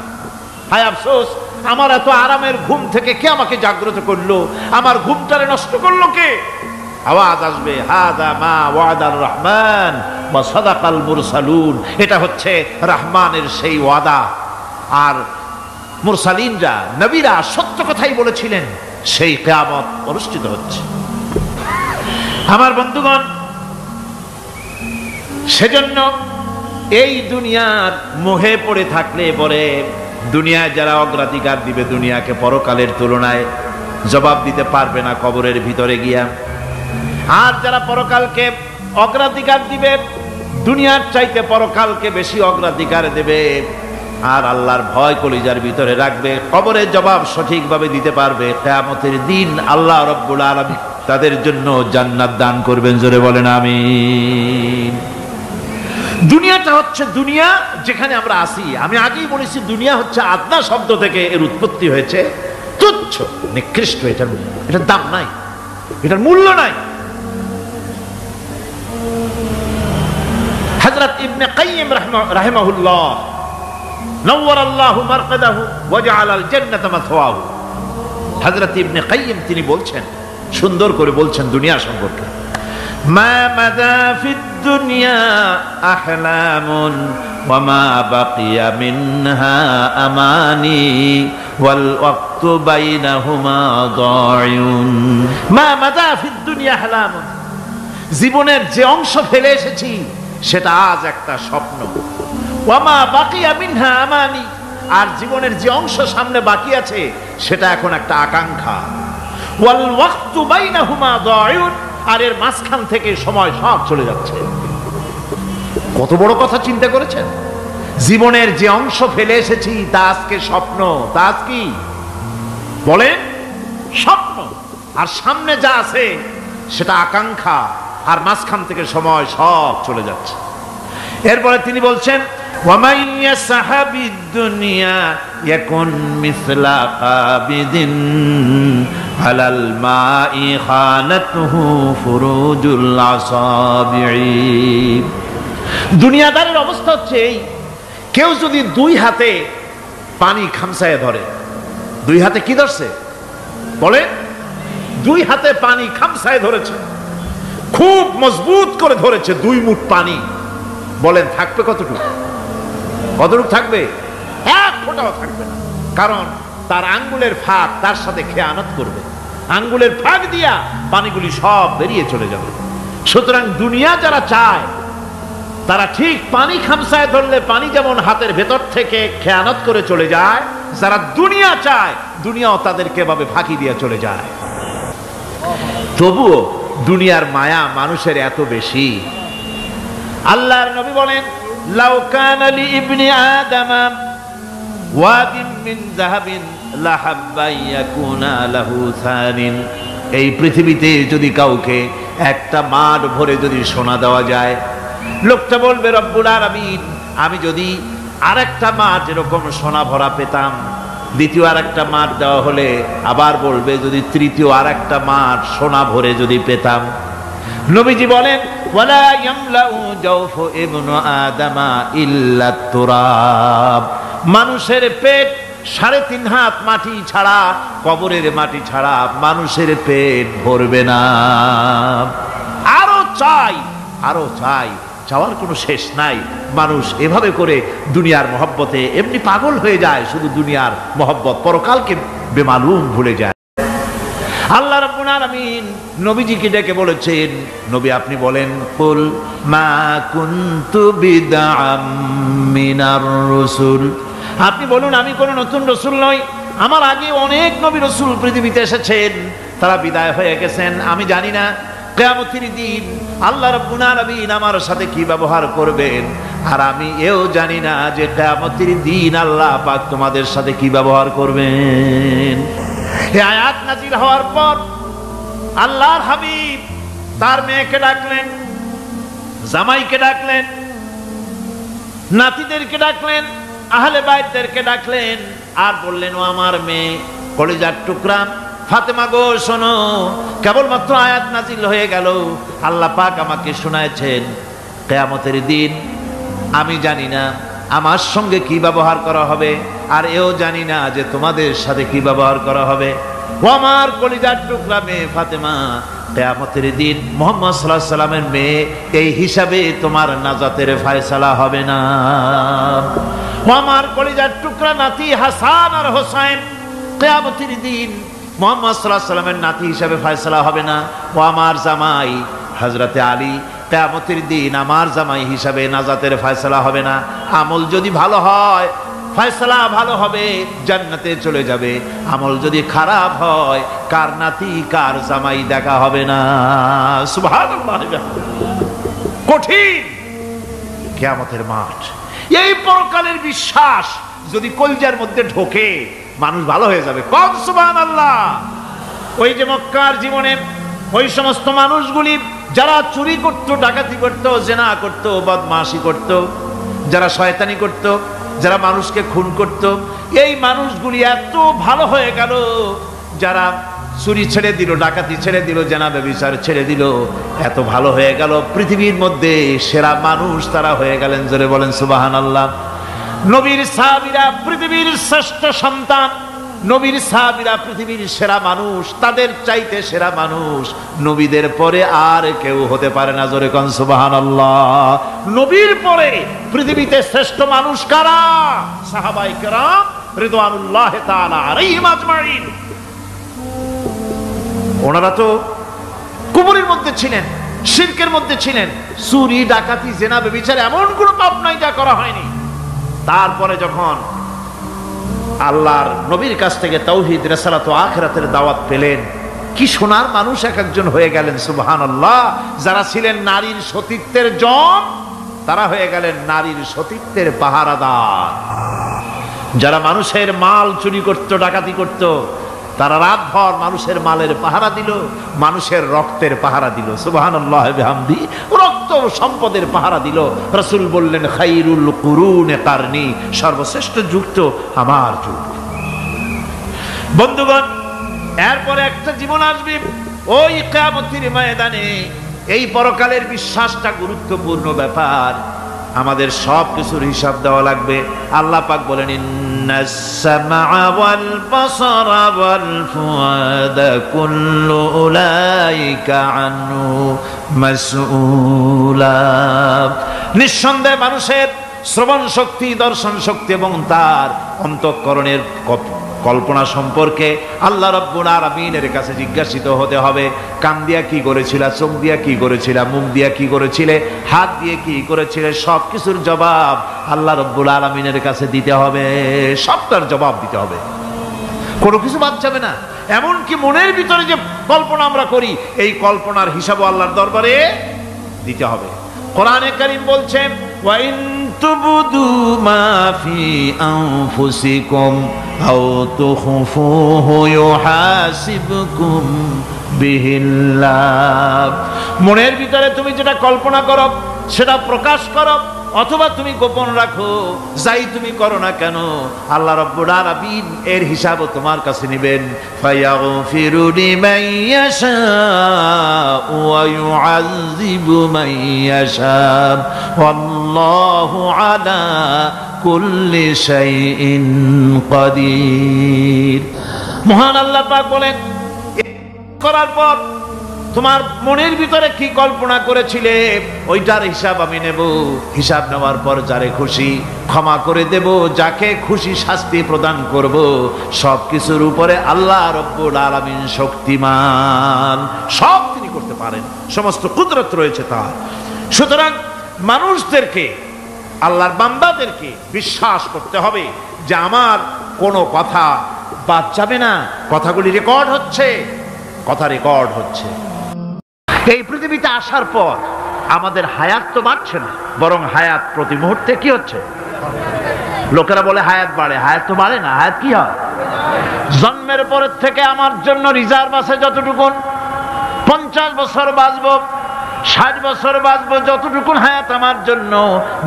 হায় আফসোস, আমার এত আরামের ঘুম থেকে কে আমাকে জাগ্রত করলো, আমার ঘুমটারে নষ্ট করলো কে? আওয়াজ আসবে হাদা মা ওয়াদার রহমান ওয়া সাদাকাল মুরসালুন, এটা হচ্ছে রহমানের সেই ওয়াদা, আর মুরসালিনরা নবীরা সত্য কথাই বলেছিলেন, সেই কিয়ামত অনুষ্ঠিত হচ্ছে। আমার বন্ধুগণ, সেজন্য এই দুনিয়ার মোহে পড়ে থাকলে পরে দুনিয়ায় যারা অগ্রাধিকার দিবে দুনিয়াকে পরকালের তুলনায়, জবাব দিতে পারবে না কবরের ভিতরে গিয়া। আর যারা পরকালকে অগ্রাধিকার দিবে, দুনিয়ার চাইতে পরকালকে বেশি অগ্রাধিকার দেবে, আর আল্লাহর ভয় কলিজার ভিতরে রাখবে, কবরের জবাব সঠিকভাবে দিতে পারবে, কিয়ামতের দিন আল্লাহ রাব্বুল আলামিন তাদের জন্য জান্নাত দান করবেন। জোরে বলেন আমিন। দুনিয়াটা হচ্ছে দুনিয়া যেখানে আমরা আসি। আমি আগেই বলেছি দুনিয়া হচ্ছে আদনা শব্দ থেকে এর উৎপত্তি হয়েছে, তুচ্ছ নিকৃষ্ট, এটার দাম নাই, এটার মূল্য নাই। হযরত ইবনে কাইয়িম রাহিমাহুল্লাহ নাওয়ারাল্লাহু মারকাদাহু ওয়া জাআলাল জান্নাতা মাথওয়াহু। হযরত ইবনে কাইয়্যিম তিনি বলছেন, সুন্দর করে বলছেন দুনিয়া সম্পর্কে, মা মাদা ফিদ দুনিয়া আহলামুন ওয়া মা বাকিয়া মিনহা আমানি ওয়াল ওয়াক্তু বাইনাহুমা দায়ুন। মা মাদা ফিদ দুনিয়া আহলামুন, জীবনের যে অংশ ফেলে এসেছি সেটা আজ একটা স্বপ্ন। ওয়া মা বাকিয়া মিনহা আমানি, আর জীবনের যে অংশ সামনে বাকি আছে সেটা এখন একটা আকাঙ্ক্ষা। ওয়াল ওয়াক্তু বাইনাহুমা দায়ুন, আর এর মাঝখান থেকে সময় সব চলে যাচ্ছে। কত বড় কথা চিন্তা করেছেন? জীবনের যে অংশ ফেলে এসেছি তা আজকে স্বপ্ন, তা আজ কি বলেন? স্বপ্ন। আর সামনে যা আছে সেটা আকাঙ্ক্ষা, আর মাঝখান থেকে সময় সব চলে যাচ্ছে। এরপরে তিনি বলছেন, ওয়ামাই ইয়াসহাবিদ দুনিয়া ইয়াকুন মিসলা আবিদিন আলাল মাই খানাতুহু ফুরুজুল আসাবিঈ। দুনিয়াদারের অবস্থা হচ্ছে এই, কেউ যদি দুই হাতে পানি খামসায় ধরে, দুই হাতে কি ধরছে বলে? দুই হাতে পানি খামসায় ধরেছে, খুব মজবুত করে ধরেছে, 2 মুঠ পানি। বলেন থাকবে কতটুকু? কতটুকু থাকবে? 1 ফোঁটাও থাকবে না, কারণ তার আঙ্গুলের ফাঁক তার সাথে খেয়ানত করবে, আঙ্গুলের ফাঁক দিয়া পানিগুলি সব বেরিয়ে চলে যাবে। সুতরাং দুনিয়া যারা চায় তারা ঠিক পানি খামসায় ধরলে পানি যেমন হাতের ভেতর থেকে খেয়ানত করে চলে যায়, যারা দুনিয়া চায় দুনিয়াও তাদেরকে এভাবে ফাঁকি দিয়ে চলে যায়। তবুও দুনিয়ার মায়া মানুষের এত বেশি। আল্লাহর নবী বলেন, লাউ কানা লি ইবনি আদামা ওয়াদিন মিন যাহাবিন লাহাব্বা ইয়াকুনা লাহু সানিন। এই পৃথিবীতে যদি কাউকে একটা মাঠ ভরে যদি সোনা দেওয়া যায়, লোকটা বলবে রব্বুল আলামিন, আমি যদি আরেকটা মাঠ এরকম সোনা ভরা পেতাম। দ্বিতীয় আরেকটা মাঠ দেওয়া হলে আবার বলবে যদি তৃতীয় আরেকটা মাঠ সোনা ভরে যদি পেতাম। নবীজি বলেন, ওয়ালা ইয়ামলাউ জাওফু ইবনু আদামা ইল্লা তুরাব। মানুষের পেট 3.5 হাত মাটি ছাড়া, কবরের মাটি ছাড়া মানুষের পেট ভরবে না। আরো চাই, আরো চাই, চাওয়ার কোনো শেষ নাই। মানুষ এভাবে করে দুনিয়ার মহব্বতে এমনি পাগল হয়ে যায়, শুধু দুনিয়ার মহব্বত, পরকালকে বেমালুম ভুলে যায়। আল্লাহ রাব্বুল আলামিন নবীজিকে ডেকে বলেছেন, নবী আপনি বলেন, কুল মা কুনতু বিদআম মিনার রাসূল। আপনি বলুন আমি কোন নতুন রাসূল নই, আমার আগে অনেক নবী রাসূল পৃথিবীতে এসেছেন, তারা বিদায় হয়ে গেছেন। আমি জানি না কিয়ামতের দিন আল্লাহ রাব্বুল আলামিন আমার সাথে কি ব্যবহার করবেন, আর আমি এও জানি না যে কিয়ামতের দিন আল্লাহ পাক তোমাদের সাথে কি ব্যবহার করবেন। এই আয়াত নাযিল হওয়ার পর আল্লাহর হাবিব তার মেয়েকে ডাকলেন, জামাইকে ডাকলেন, নাতিদেরকে ডাকলেন, আহলে বাইতদেরকে ডাকলেন, আর বললেন, ও আমার মেয়ে, কলিজার টুকরা ফাতেমা গো শোনো, কেবলমাত্র আয়াত নাযিল হয়ে গেল, আল্লাহ পাক আমাকে শোনায়ছেন কিয়ামতের দিন আমি জানি না আমার সঙ্গে কি ব্যবহার করা হবে, আর এও জানি না যে তোমাদের সাথে কি ব্যবহার করা হবে। ও আমার কলিজার টুকরা মেয়ে ফাতেমা, কিয়ামতের দিন মুহাম্মদ সাল্লাল্লাহু আলাইহি সাল্লামের মেয়ে, এই হিসাবে তোমার নাজাতের ফয়সালা হবে না। ও আমার কলিজার টুকরা নাতি হাসান আর হোসেন, কিয়ামতের দিন মুহাম্মদ সাল্লাল্লাহু আলাইহি সাল্লামের নাতি হিসাবে ফয়সালা হবে না। ও আমার জামাই হযরতে আলী, কিয়ামতের দিন আমার জামাই হিসাবে নাজাতের ফয়সালা হবে না। আমল যদি ভালো হয় ফয়সালা ভালো হবে, জান্নাতে চলে যাবে। আমল যদি খারাপ হয় কার নাতি কার জামাই দেখা হবে না। সুবহানাল্লাহ। কঠিন কিয়ামতের মাঠ। এই পরকালের বিশ্বাস যদি কলিজার মধ্যে ঢোকে, মানুষ ভালো হয়ে যাবে। কম সুবহানাল্লাহ। ওই যে মক্কার জীবনে ওই সমস্ত মানুষগুলি যারা চুরি করত, ডাকাতি করত, জেনা করত, বদমাশি করত, যারা শয়তানি করত, যারা মানুষকে খুন করত, এই মানুষগুলি এত ভালো হয়ে গেল, যারা চুরি ছেড়ে দিল, ডাকাতি ছেড়ে দিল, জেনা ব্যভিচার ছেড়ে দিল, এত ভালো হয়ে গেল, পৃথিবীর মধ্যে সেরা মানুষ তারা হয়ে গেলেন। জোরে বলেন সুবহানাল্লাহ। নবীর সাহাবীরা পৃথিবীর শ্রেষ্ঠ সন্তান, নবীর সাহাবীরা পৃথিবীর সেরা মানুষ, তাদের চাইতে সেরা মানুষ নবীদের পরে আর কেউ হতে পারে না। জোরে কোন সুবহানাল্লাহ। নবীর পরে পৃথিবীতে শ্রেষ্ঠ মানুষ কারা? সাহাবায়ে কেরাম রিদওয়ানুল্লাহ তাআলা আলাইহিম আজমাইন। ওনারা তো কুফরের মধ্যে ছিলেন, শিরকের মধ্যে ছিলেন, চুরি ডাকাতি জেনা ব্যভিচার এমন কোনো পাপ নাই যা করা হয়নি। তারপরে যখন আল্লাহর নবীর কাছ থেকে তাওহীদ, রিসালাত ও আখিরাতের দাওয়াত পেলেন, কি সোনার মানুষ এক একজন হয়ে গেলেন। সুবহানাল্লাহ। যারা ছিলেন নারীর সতীত্বের জম, তারা হয়ে গেলেন নারীর সতীত্বের পাহারাদার। যারা মানুষের মাল চুরি করত, ডাকাতি করত, তারা রাতভর মানুষের মালের পাহারা দিল, মানুষের রক্তের পাহারা দিল। সুবহানাল্লাহ বিহামদি। রক্ত সম্পদের পাহারা দিল। রাসূল বললেন খায়রুল কুরুনে কারনি, সর্বশ্রেষ্ঠ যুগ তো আমার যুগ। বন্ধুগণ, এরপরে একটা জীবন আসবে ওই কিয়ামতের ময়দানে। এই পরকালের বিশ্বাসটা গুরুত্বপূর্ণ ব্যাপার। আমাদের সব কিছুর হিসাব দেওয়া লাগবে। আল্লাহ পাক বলেন ইন্নাস সামআ ওয়াল বাসারা ওয়াল ফুআদা কুল্লু উলাইকা আনহু মাসউলা। নিঃসন্দেহে মানুষের শ্রবণ শক্তি, দর্শন শক্তি এবং তার অন্তঃকরণের কল্পনা সম্পর্কে আল্লাহ রাব্বুল আলামিনের কাছে জিজ্ঞাসিত হতে হবে। কান দিয়া কি করেছিলা, চোখ দিয়া কি করেছিলা, মুখ দিয়া কি করেছিলে, হাত দিয়ে কি করেছিলে, সব কিছুর জবাব আল্লাহ রাব্বুল আলামিনের কাছে দিতে হবে। সবটার জবাব দিতে হবে, কোনো কিছু বাদ যাবে না। এমনকি মনের ভিতরে যে কল্পনা আমরা করি, এই কল্পনার হিসাবও আল্লাহর দরবারে দিতে হবে। কোরআনে কারীম বলছে ওয়াইন তুবদু মা ফি আনফুসিকুম আও তুখফুহু ইউহাসিবকুম বিহিল্লাহ। মনের ভিতরে তুমি যেটা কল্পনা করো সেটা প্রকাশ করো, অথবা তুমি গোপন রাখো, যাই তুমি করো না কেন আল্লাহ রাব্বুল আলামিন এর হিসাবও তোমার কাছে নেবেন। ফায়াগফিরু লিমান ইয়াশাউ ওয়া ইউআযযিবু মান ইয়াশাউ ওয়াল্লাহু আলা কুল্লি শাইইন কাদির। মহান আল্লাহ পাক বলেন, করার পর তোমার মনের ভিতরে কি কল্পনা করেছিলে ওইটার হিসাব আমি নেব। হিসাব নেওয়ার পর যারে খুশি ক্ষমা করে দেব, যাকে খুশি শাস্তি প্রদান করব। সব কিছুর উপরে আল্লাহ রব্বুল আলামিন শক্তিমান, সব তিনি করতে পারেন, সমস্ত কুদরত রয়েছে তার। সুতরাং মানুষদেরকে, আল্লাহর বান্দাদেরকে বিশ্বাস করতে হবে যে আমার কোনো কথা বাদ যাবে না। কথাগুলি রেকর্ড হচ্ছে, কথা রেকর্ড হচ্ছে। এই পৃথিবীতে আসার পর আমাদের হায়াত তো বাড়ছে না, বরং হায়াত প্রতি মুহূর্তে কি হচ্ছে? লোকেরা বলে হায়াত বাড়ে, হায়াত তো বাড়ে না। হায়াত কি হয়? জন্মের পরের থেকে আমার জন্য রিজার্ভ আছে যতটুকু, 50 বছর বাঁচবো, 60 বছর বাঁচবো, যতটুকু হায়াত আমার জন্য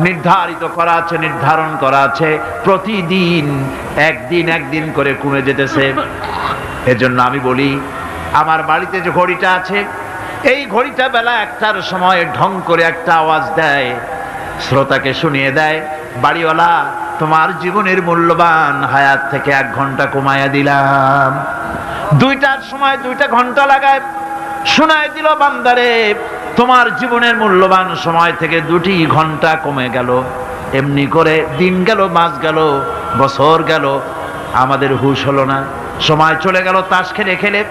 নির্ধারিত করা আছে, নির্ধারণ করা আছে, প্রতিদিন একদিন একদিন করে কমে যেতেছে। এজন্য আমি বলি, আমার বাড়িতে যে ঘড়িটা আছে, এই ঘড়িটা বেলা 1টার সময় ঢং করে একটা আওয়াজ দেয়, শ্রোতাকে শুনিয়ে দেয়, বাড়িওয়ালা তোমার জীবনের মূল্যবান হায়াত থেকে 1 ঘন্টা কমায়া দিলাম। 2টার সময় 2টা ঘন্টা লাগায় শোনায় দিল, বান্দারে তোমার জীবনের মূল্যবান সময় থেকে 2টি ঘন্টা কমে গেল। এমনি করে দিন গেল, মাস গেল, বছর গেল, আমাদের হুঁশ হলো না। সময় চলে গেল তাস খেলে খেলে,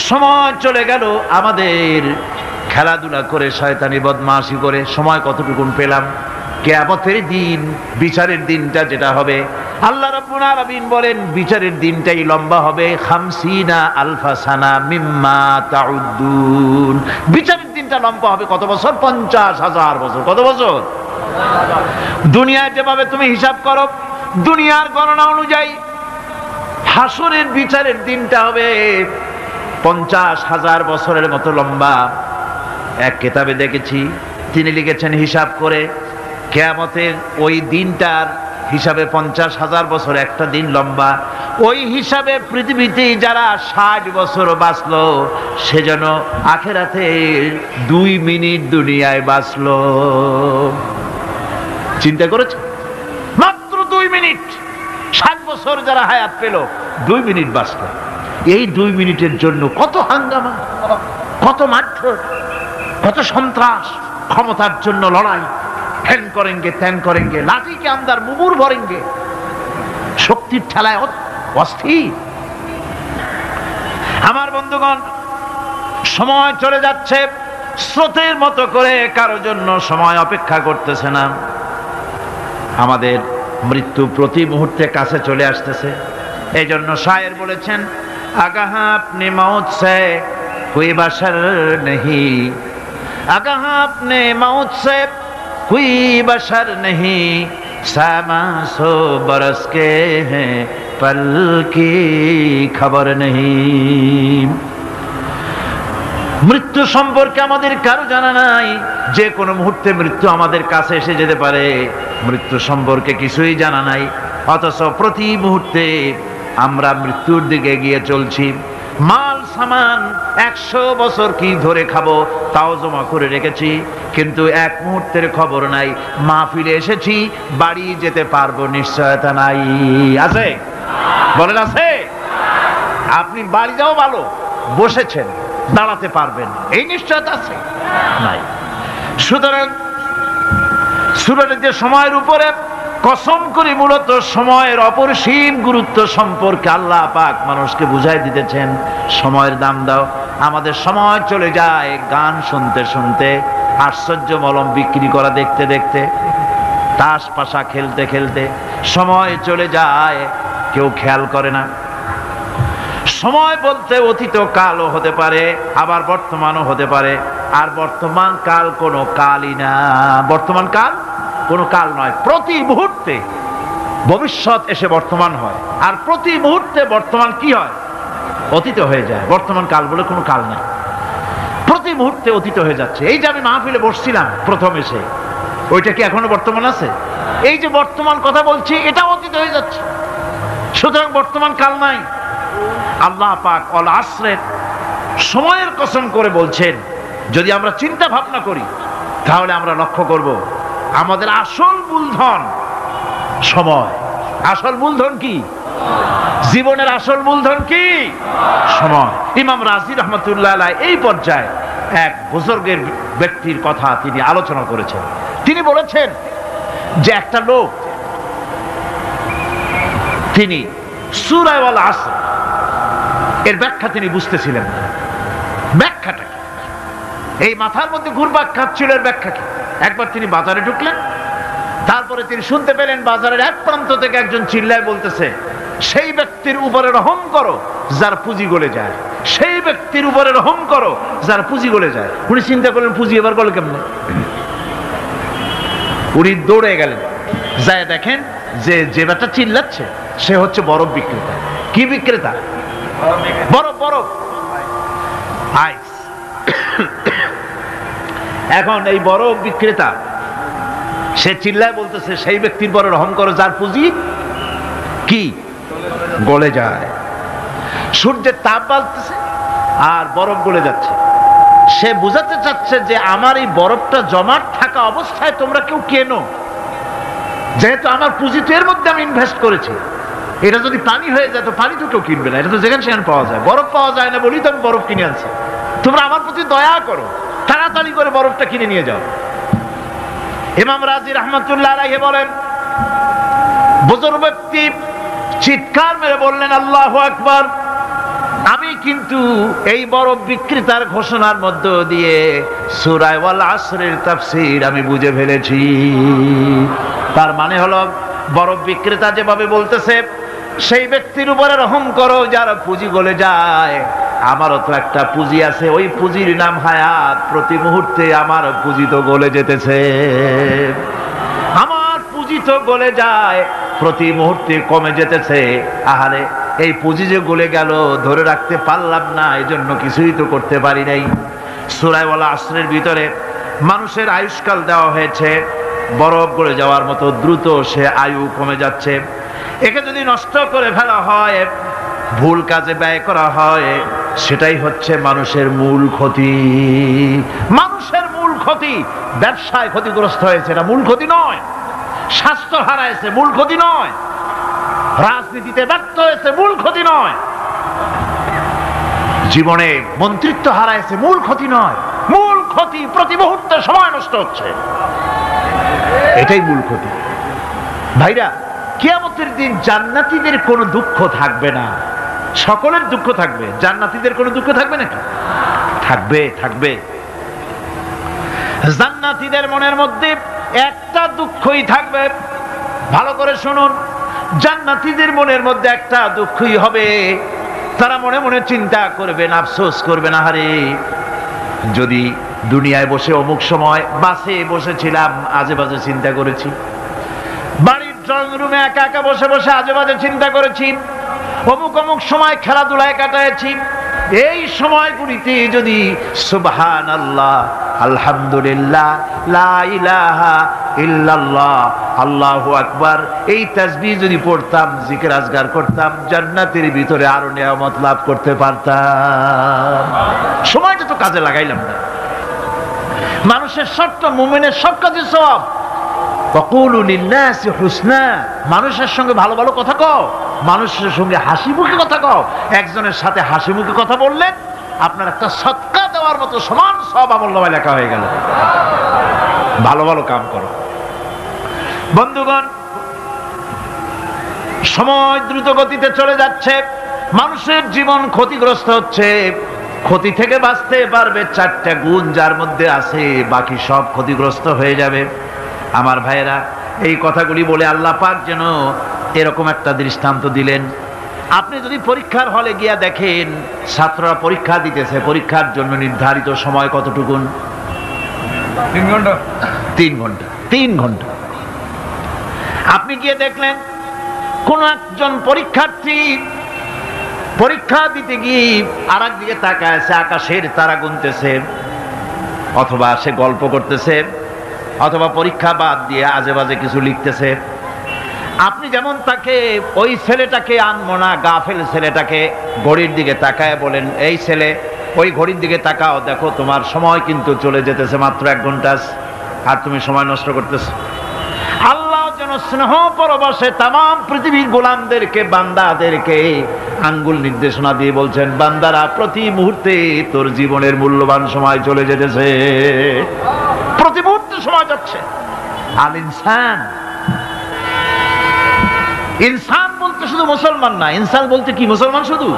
সময় চলে গেল আমাদের খেলাধুলা করে, শয়তানি বদমাশি করে। সময় কতটুকু পেলাম? কিয়ামতের দিন, বিচারের দিনটা যেটা হবে, আল্লাহ রাব্বুল আলামিন বলেন বিচারের দিনটাই লম্বা হবে 50 আলফা সানা মিম্মা তাউদ্দুন। বিচারের দিনটা লম্বা হবে কত বছর? 50,000 বছর। কত বছর? দুনিয়ায় যেভাবে তুমি হিসাব করো, দুনিয়ার গণনা অনুযায়ী হাসরের বিচারের দিনটা হবে 50,000 বছরের মতো লম্বা। এক কিতাবে দেখেছি, তিনি লিখেছেন হিসাব করে কিয়ামতের ওই দিনটার হিসাবে 50,000 বছর একটা দিন লম্বা। ওই হিসাবে পৃথিবীতে যারা 60 বছর বাঁচলো, সে যেন আখিরাতে 2 মিনিট দুনিয়ায় বাঁচলো। চিন্তা করেছে? মাত্র 2 মিনিট। বছর যারা হায়াত পেল 2 মিনিট বাঁচল। এই 2 মিনিটের জন্য কত হাঙ্গামা, কত মারধর, কত সন্ত্রাস, ক্ষমতার জন্য লড়াই, হ্যান করেঙ্গে ত্যান করেঙ্গে, লাঠিকে আন্দার মুগুর ভরেঙ্গে, শক্তির ঠেলায় অস্থির। আমার বন্ধুগণ, সময় চলে যাচ্ছে, স্রোতের মতো করে কারো জন্য সময় অপেক্ষা করতেছে না। আমাদের মৃত্যু প্রতি মুহূর্তে কাছে চলে আসতেছে। এই জন্য শায়ের বলেছেন, আগাহ আপনি মৌত সে কোই বাশার নেহি, আগাহ আপনি মৌত সে কোই বাশার নেহি, সামাসো বরস কে হ্যাঁ পল কি খবর নেহি। মৃত্যু সম্পর্কে আমাদের কারো জানা নাই, যে কোনো মুহূর্তে মৃত্যু আমাদের কাছে এসে যেতে পারে। মৃত্যু সম্পর্কে কিছুই জানা নাই, অথচ প্রতি মুহূর্তে আমরা মৃত্যুর দিকে এগিয়ে চলছি। মাল সামান 100 বছর কি ধরে খাবো তাও জমা করে রেখেছি, কিন্তু এক মুহূর্তের খবর নাই। মাহফিলে এসেছি, বাড়ি যেতে পারবো নিশ্চয়তা নাই। আছে? বলেন আছে? আপনি বাড়ি যাও ভালো, বসেছেন, দাঁড়াতে পারবেন এই নিশ্চয়তা আছে? নাই। সুতরাং সূরার যে সময়ের উপরে কসম করে মূলত সময়ের অপরিসীম গুরুত্ব সম্পর্কে আল্লাহ পাক মানুষকে বুঝাই দিতেছেন। সময়ের দাম দাও। আমাদের সময় চলে যায় গান শুনতে শুনতে, আশ্চর্য মলম বিক্রি করা দেখতে দেখতে, তাস পাশা খেলতে খেলতে সময় চলে যায়, কেউ খেয়াল করে না। সময় বলতে অতীত কালও হতে পারে, আবার বর্তমানও হতে পারে। আর বর্তমান কাল কোনো কালই না, বর্তমান কাল কোনো কাল নয়। প্রতি মুহূর্তে ভবিষ্যৎ এসে বর্তমান হয়, আর প্রতি মুহূর্তে বর্তমান কি হয়? অতীত হয়ে যায়। বর্তমান কাল বলে কোনো কাল নেই, প্রতি মুহূর্তে অতীত হয়ে যাচ্ছে। এই যে আমি মাহফিলে বসছিলাম প্রথম এসে, ওইটা কি এখনো বর্তমান আছে? এই যে বর্তমান কথা বলছি, এটা অতীত হয়ে যাচ্ছে। সুতরাং বর্তমান কাল নাই। আল্লাহ পাক অল আসরের সময়ের কসম করে বলছেন। যদি আমরা চিন্তা ভাবনা করি তাহলে আমরা লক্ষ্য করব আমাদের আসল মূলধন সময়। আসল মূলধন কি? জীবনের আসল মূলধন কি? সময়। ইমাম রাজি রহমতুল্লাহ আলাইহি এই পর্যায়ে এক বুজুর্গের ব্যক্তির কথা তিনি আলোচনা করেছেন। তিনি বলেছেন যে একটা লোক, তিনি সূরা আল আসর এর ব্যাখ্যা তিনি বুঝতেছিলেন না। ব্যাখ্যাটা কি? এই মাথার মধ্যে ঘুরপাক খাচ্ছিল এর ব্যাখ্যা কি? একবার তিনি বাজারে ঢুকলেন, তারপরে তিনি শুনতে পেলেন বাজারের এক প্রান্ত থেকে একজন চিল্লায় বলতেছে, সেই ব্যক্তির উপরে রহম করো যার পুঁজি গলে যায়, সেই ব্যক্তির উপরে রহম করো যার পুঁজি গলে যায়। উনি চিন্তা করলেন পুঁজি এবার গলে কেমনে? উনি দৌড়ে গেলেন, যায় দেখেন যে যে ব্যাটা চিল্লাচ্ছে সে হচ্ছে বরফ বিক্রেতা। কি বিক্রেতা? বরফ, বরফ, আইস। এখন এই বরফ বিক্রেতা সে চিল্লায় বলতেছে, সেই ব্যক্তির পরে রহম করো যার পুঁজি কি গলে যায়। সূর্যের তাপ বাড়তেছে আর বরফ গলে যাচ্ছে। সে বুঝাতে চাচ্ছে যে আমার এই বরফটা জমাট থাকা অবস্থায় তোমরা কেউ কেনো, যেহেতু আমার পুঁজি তো এর মধ্যে আমি ইনভেস্ট করেছি। এটা যদি পানি হয়ে যায় তো পানি তো কেউ কিনবে না, এটা তো যেখানে সেখানে পাওয়া যায়। বরফ পাওয়া যায় না বলেই তো আমি বরফ কিনে আনছি। তোমরা আমার প্রতি দয়া করো, তাড়াতাড়ি করে বরফটা কিনে নিয়ে যাও। ইমাম রাজি রহমতুল্লাহ আলাইহি বলেন, বুজুর্গ ব্যক্তি চিৎকার মেরে বললেন, আল্লাহু আকবার, আমি কিন্তু এই বরফ বিক্রেতার ঘোষণার মধ্য দিয়ে সূরা আল আসরের তাফসীর আমি বুঝে ফেলেছি। তার মানে হলো বরফ বিক্রেতা যেভাবে বলতেছে সেই ব্যক্তির উপরে রহম করো যার পুঁজি গলে যায়, আমারও তো একটা পুঁজি আছে, ওই পুঁজির নাম হায়াত। প্রতি মুহূর্তে আমার পুঁজি তো গলে যেতেছে, আমার পুঁজি তো গলে যায়, প্রতি মুহূর্তে কমে যেতেছে। আহারে, এই পুঁজি যে গলে গেল ধরে রাখতে পারলাম না, এই জন্য কিছুই তো করতে পারি নাই। সূরা আল আসরের ভিতরে মানুষের আয়ুষ্কাল দেওয়া হয়েছে, বরফ গলে যাওয়ার মতো দ্রুত সে আয়ু কমে যাচ্ছে। একে যদি নষ্ট করে ফেলা হয়, ভুল কাজে ব্যয় করা হয়, সেটাই হচ্ছে মানুষের মূল ক্ষতি। মানুষের মূল ক্ষতি। ব্যবসায় ক্ষতিগ্রস্ত হয়েছে, এটা মূল ক্ষতি নয়। স্বাস্থ্য হারাইছে, মূল ক্ষতি নয়। রাজনীতিতে ব্যর্থ হয়েছে, মূল ক্ষতি নয়। জীবনে মন্ত্রিত্ব হারাইছে, মূল ক্ষতি নয়। মূল ক্ষতি প্রতি মুহূর্তে সময় নষ্ট হচ্ছে, এটাই মূল ক্ষতি। ভাইরা, কিয়ামতের দিন জান্নাতীদের কোনো দুঃখ থাকবে না, সকলের দুঃখ থাকবে। জান্নাতীদের কোনো দুঃখ থাকবে নাকি? থাকবে, থাকবে। জান্নাতীদের মনের মধ্যে একটা দুঃখই থাকবে, ভালো করে শুনুন। জান্নাতীদের মনের মধ্যে একটা দুঃখই হবে, তারা মনে মনে চিন্তা করবেন, আফসোস করবেন, আহারে যদি দুনিয়ায় বসে অমুক সময় বাসে বসেছিলাম, আজে বাজে চিন্তা করেছি, বাড়ির ড্রয়িং রুমে একা একা বসে বসে আজে বাজে চিন্তা করেছি, অমুক অমুক সময় খেলাধুলায় কাটাইছি, এই সময়গুলিতে যদি সুবহানাল্লাহ, আলহামদুলিল্লাহ, লা ইলাহা ইল্লাল্লাহ, আল্লাহু আকবার, এই তাসবিহ যদি পড়তাম, জিকির আজগার করতাম, জান্নাতের ভিতরে আরো নিয়ামত লাভ করতে পারতাম। সময়টা তো কাজে লাগাইলাম না। মানুষের শর্ত, মুমিনের সব কাজে সওয়াব। ওয়াকুলু লিন্নাসি হুসনা, মানুষের সঙ্গে ভালো ভালো কথা কও, মানুষের সঙ্গে হাসি মুখে কথা কও। একজনের সাথে হাসি মুখে কথা বললেন, আপনার একটা সদকা দেওয়ার মতো সমান সব আমলনামায় লেখা হয়ে গেল। ভালো ভালো কাম করো। বন্ধুগণ, সময় দ্রুত গতিতে চলে যাচ্ছে, মানুষের জীবন ক্ষতিগ্রস্ত হচ্ছে। ক্ষতি থেকে বাঁচতে পারবে 4টা গুণ যার মধ্যে আছে, বাকি সব ক্ষতিগ্রস্ত হয়ে যাবে। আমার ভাইয়েরা, এই কথাগুলি বলে আল্লাহ পাক যেন এরকম একটা দৃষ্টান্ত দিলেন। আপনি যদি পরীক্ষার হলে গিয়া দেখেন, ছাত্ররা পরীক্ষা দিতেছে, পরীক্ষার জন্য নির্ধারিত সময় কতটুকুন? 3 ঘন্টা। 3 ঘন্টা। 3 ঘন্টা। আপনি গিয়ে দেখলেন কোন একজন পরীক্ষার্থী পরীক্ষা দিতে গিয়ে আর একদিকে তাকায় আছে, আকাশের তারা গুনতেছে, অথবা সে গল্প করতেছে, অথবা পরীক্ষা বাদ দিয়ে আজে বাজে কিছু লিখতেছে। আপনি যেমন তাকে, ওই ছেলেটাকে আনমনা গাফেল ছেলেটাকে ঘড়ির দিকে তাকায় বলেন, এই ছেলে ওই ঘড়ির দিকে তাকাও, দেখো তোমার সময় কিন্তু চলে যেতেছে, মাত্র 1 ঘন্টা, আর তুমি সময় নষ্ট করতেছ। আল্লাহ যেন স্নেহ পরবশে তামাম পৃথিবীর গোলামদেরকে, বান্দাদেরকে আঙ্গুল নির্দেশনা দিয়ে বলছেন, বান্দারা প্রতি মুহূর্তে তোর জীবনের মূল্যবান সময় চলে যেতেছে, প্রতি মুহূর্তে সময় যাচ্ছে। আল ইনসান, ইনসান বলতে শুধু মুসলমান না, ইনসান বলতে কি মুসলমান শুধু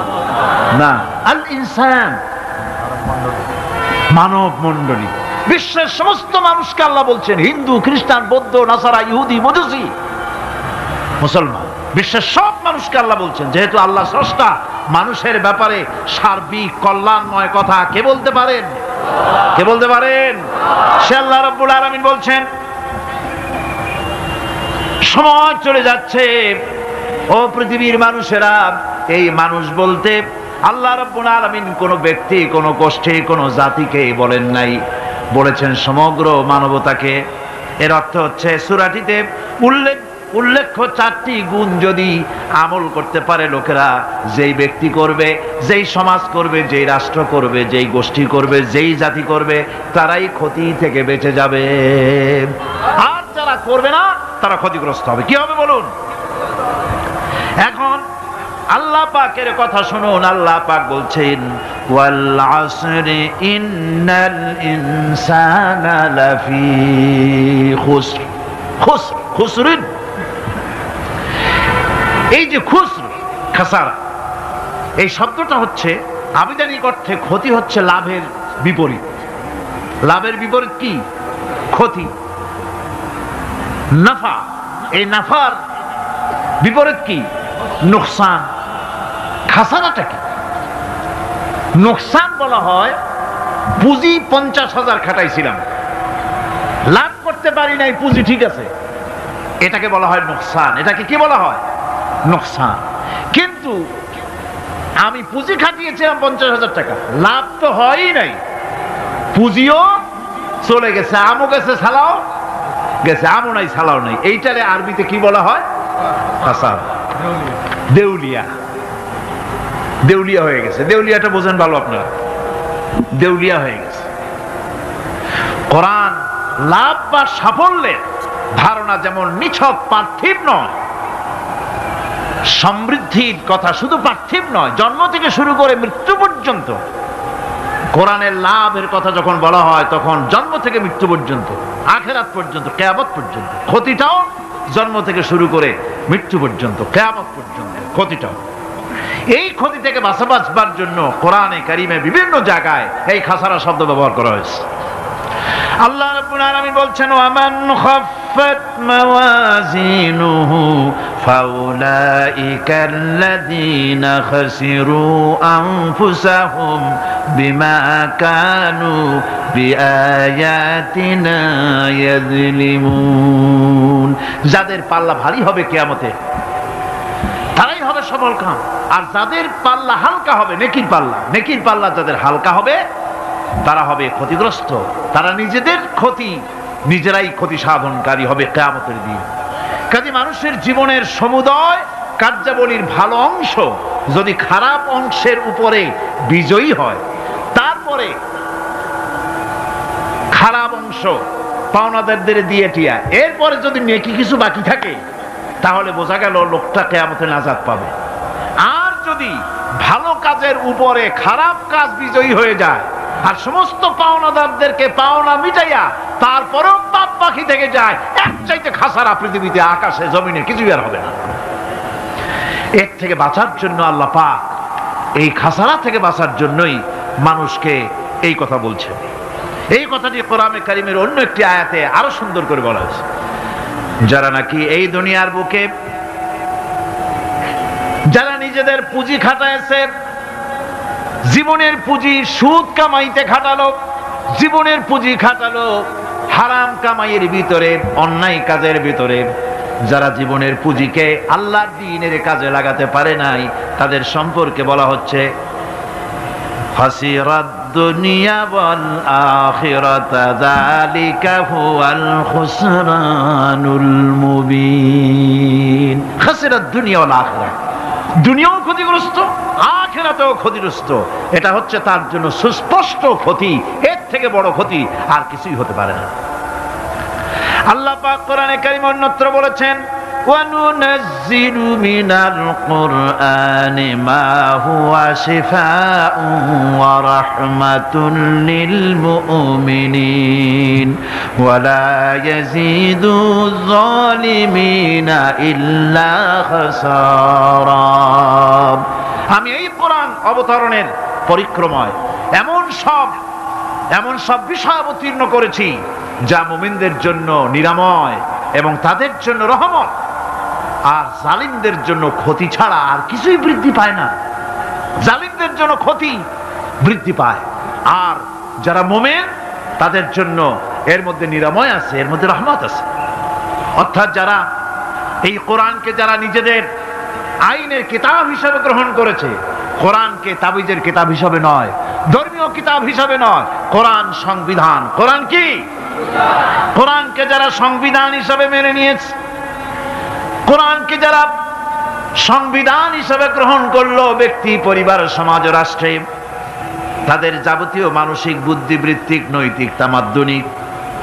না, আল ইনসান মানব মণ্ডলী, বিশ্বের সমস্ত মানুষকে আল্লাহ বলছেন, হিন্দু, খ্রিস্টান, বৌদ্ধ, নাসারা, ইহুদি, মজুসি, মুসলমান, বিশ্বের সব মানুষকে আল্লাহ বলছেন। যেহেতু আল্লাহ স্রষ্টা, মানুষের ব্যাপারে সার্বিক কল্যাণময় কথা কে বলতে পারেন? কে বলতে পারেন? সে আল্লাহ রাব্বুল আলামিন বলছেন, সময় চলে যাচ্ছে, ও পৃথিবীর মানুষেরা। এই মানুষ বলতে আল্লাহ রাব্বুল আলামিন কোন ব্যক্তি, কোন গোষ্ঠী, কোন জাতিকে বলেন নাই, বলেছেন সমগ্র মানবতাকে। এর অর্থ হচ্ছে সূরাটিতে উল্লেখ্য 4টি গুণ যদি আমল করতে পারে লোকেরা, যেই ব্যক্তি করবে, যেই সমাজ করবে, যেই রাষ্ট্র করবে, যেই গোষ্ঠী করবে, যেই জাতি করবে, তারাই ক্ষতি থেকে বেঁচে যাবে। আর যারা করবে না, তারা ক্ষতিগ্রস্ত হবে। কি হবে বলুন? এখন আল্লাহ পাকের কথা শুনুন। আল্লাহ পাক বলছেন, ওয়াল আসরি ইন্নাল ইনসানা লাফি খুসর। খুসর, খুসরিন, এই যে খুসর, খাসারা, এই শব্দটা হচ্ছে আবিধানিক অর্থে ক্ষতি, হচ্ছে লাভের বিপরীত। লাভের বিপরীত কি? ক্ষতি। নাফা, এই নাফার বিপরীত কি? নোকসান। খাসারাটা কি? নোকসান বলা হয় পুঁজি 50,000 খাটাইছিলাম, লাভ করতে পারি নাই, পুঁজি ঠিক আছে, এটাকে বলা হয় নোকসান। এটাকে কি বলা হয়? নোকসান। কিন্তু আমি পুঁজি খাটিয়েছিলাম 50,000 টাকা, লাভ তো হয়ই নাই, পুঁজিও চলে গেছে, আমও গেছে, সালাও গেছে, আমও নাই, সালাও নাই। এইটারে আরবিতে কি বলা হয়? খাসারা, দেউলিয়া। দেউলিয়া হয়ে গেছে। দেউলিয়াটা বোঝেন ভালো আপনারা, দেউলিয়া হয়ে গেছে। কোরআন লাভ বা সাফল্যের ধারণা যেমন নিছক পার্থিব নয়, সমৃদ্ধির কথা শুধু পার্থিব নয়, জন্ম থেকে শুরু করে মৃত্যু পর্যন্ত। কোরআনের লাভের কথা যখন বলা হয় তখন জন্ম থেকে মৃত্যু পর্যন্ত, আখিরাত পর্যন্ত, কিয়ামত পর্যন্ত। ক্ষতিটাও জন্ম থেকে শুরু করে মৃত্যু পর্যন্ত, কিয়ামত পর্যন্ত ক্ষতিটাও। এই ক্ষতি থেকে বাঁচবার জন্য কোরআনে কারিমে বিভিন্ন জায়গায় এই খাসারা শব্দ ব্যবহার করা হয়েছে। আল্লাহ রাব্বুল আলামিন বলছেন, ওয়ামান খাফফাত মাওয়াজিনুহু ফাউলাইকাল্লাযীনা খাসিরু আনফুসাহুম বিমা কানু বিআয়াতিনা ইয়াযলিমুন। যাদের পাল্লা ভারী হবে কিয়ামতে তারাই হবে সফলকাম, আর যাদের পাল্লা হালকা হবে, নেকির পাল্লা যাদের হালকা হবে তারা হবে ক্ষতিগ্রস্ত। তারা নিজেরাই ক্ষতি সাধনকারী হবে কিয়ামতের দিন। কাজে মানুষের জীবনের সমুদয় কার্যাবলীর ভালো অংশ যদি খারাপ অংশের উপরে বিজয়ী হয়, তারপরে খারাপ অংশ পাওনাদারদের দিয়ে টিয়া, এরপরে যদি নেকি কিছু বাকি থাকে তাহলে বোঝা গেল লোকটা কিয়ামতে নাজাত পাবে। আর যদি ভালো কাজের উপরে খারাপ কাজ বিজয়ী হয়ে যায় আর সমস্ত পাওনাদারদেরকে পাওনা মিটাইয়া তারপরেও পাপ বাকি থেকে যায়, এক চাইতে খাসারা পৃথিবীতে আকাশে জমিনে কিছুই আর হবে না। এর থেকে বাঁচার জন্য আল্লাহ পাক এই খাসারা থেকে বাঁচার জন্যই মানুষকে এই কথা বলছেন। এই কথাটি কোরআনে কারিমের অন্য একটি আয়াতে আরো সুন্দর করে বলা হয়েছে, যারা নাকি এই দুনিয়ার বুকে যারা নিজেদের পুঁজি খাটাইছে, জীবনের পুঁজি সুদ কামাইতে খাটালো, জীবনের পুঁজি খাটালো হারাম কামাইয়ের ভিতরে, অন্যায় কাজের ভিতরে, যারা জীবনের পুঁজিকে আল্লাহর দ্বীনের কাজে লাগাতে পারে নাই, তাদের সম্পর্কে বলা হচ্ছে খাসিরাদ দুনিয়া ওয়াল আখিরাতা যালিকা হুয়াল খুসরানুল মুবিন। খাসিরাদ দুনিয়া ওয়াল আখিরাত, দুনিয়াও ক্ষতিগ্রস্ত, আখিরাতেও ক্ষতিগ্রস্ত। এটা হচ্ছে তার জন্য সুস্পষ্ট ক্ষতি, এর থেকে বড় ক্ষতি আর কিছুই হতে পারে না। আল্লাহ পাক কোরআনে কারীম অন্যত্র বলেছেন, وَنُنَزِّلُ مِنَ الْقُرْآنِ مَا هُوَ شِفَاءٌ وَرَحْمَةٌ لِلْمُؤْمِنِينَ وَلَا يَزِيدُ الظَّالِمِينَ إِلَّا خَسَارًا। আমি এই কোরআন অবতরণের পরিক্রমায় এমন সব বিষয় অবতীর্ণ করেছি যা মুমিনদের জন্য নিরাময় এবং তাদের জন্য রহমত, আর জালিমদের জন্য ক্ষতি ছাড়া আর কিছুই বৃদ্ধি পায় না। জালিমদের জন্য ক্ষতি বৃদ্ধি পায়, আর যারা মুমিন তাদের জন্য এর মধ্যে নিরাময় আছে, এর মধ্যে রহমত আছে। অর্থাৎ যারা এই কোরআনকে যারা নিজেদের আইনের কিতাব হিসাবে গ্রহণ করেছে, কোরআনকে তাবিজের কিতাব হিসাবে নয়, ধর্মীয় কিতাব হিসাবে নয়, কোরআন সংবিধান। কোরআন কি? কোরআনকে যারা সংবিধান হিসাবে মেনে নিয়েছে, কোরআনকে যারা সংবিধান হিসাবে গ্রহণ করলো, ব্যক্তি, পরিবার, সমাজ, রাষ্ট্রে, তাদের যাবতীয় মানসিক, বুদ্ধিবৃত্তিক, নৈতিক, তামাদ্দুনিক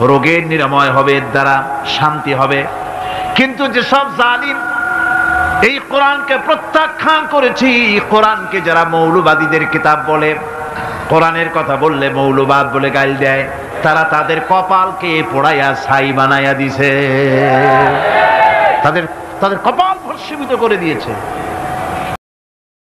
রোগের নিরাময় হবে, এর দ্বারা শান্তি হবে। কিন্তু যেসব জালিম এই কোরআনকে প্রত্যাখ্যান করেছি, কোরআনকে যারা মৌলবাদীদের কিতাব বলে, কোরআনের কথা বললে মৌলবাদ বলে গাল দেয়, তারা তাদের কপালকে পোড়াইয়া ছাই বানাইয়া দিছে, তাদের কপাল ভস্মীভূত করে দিয়েছে।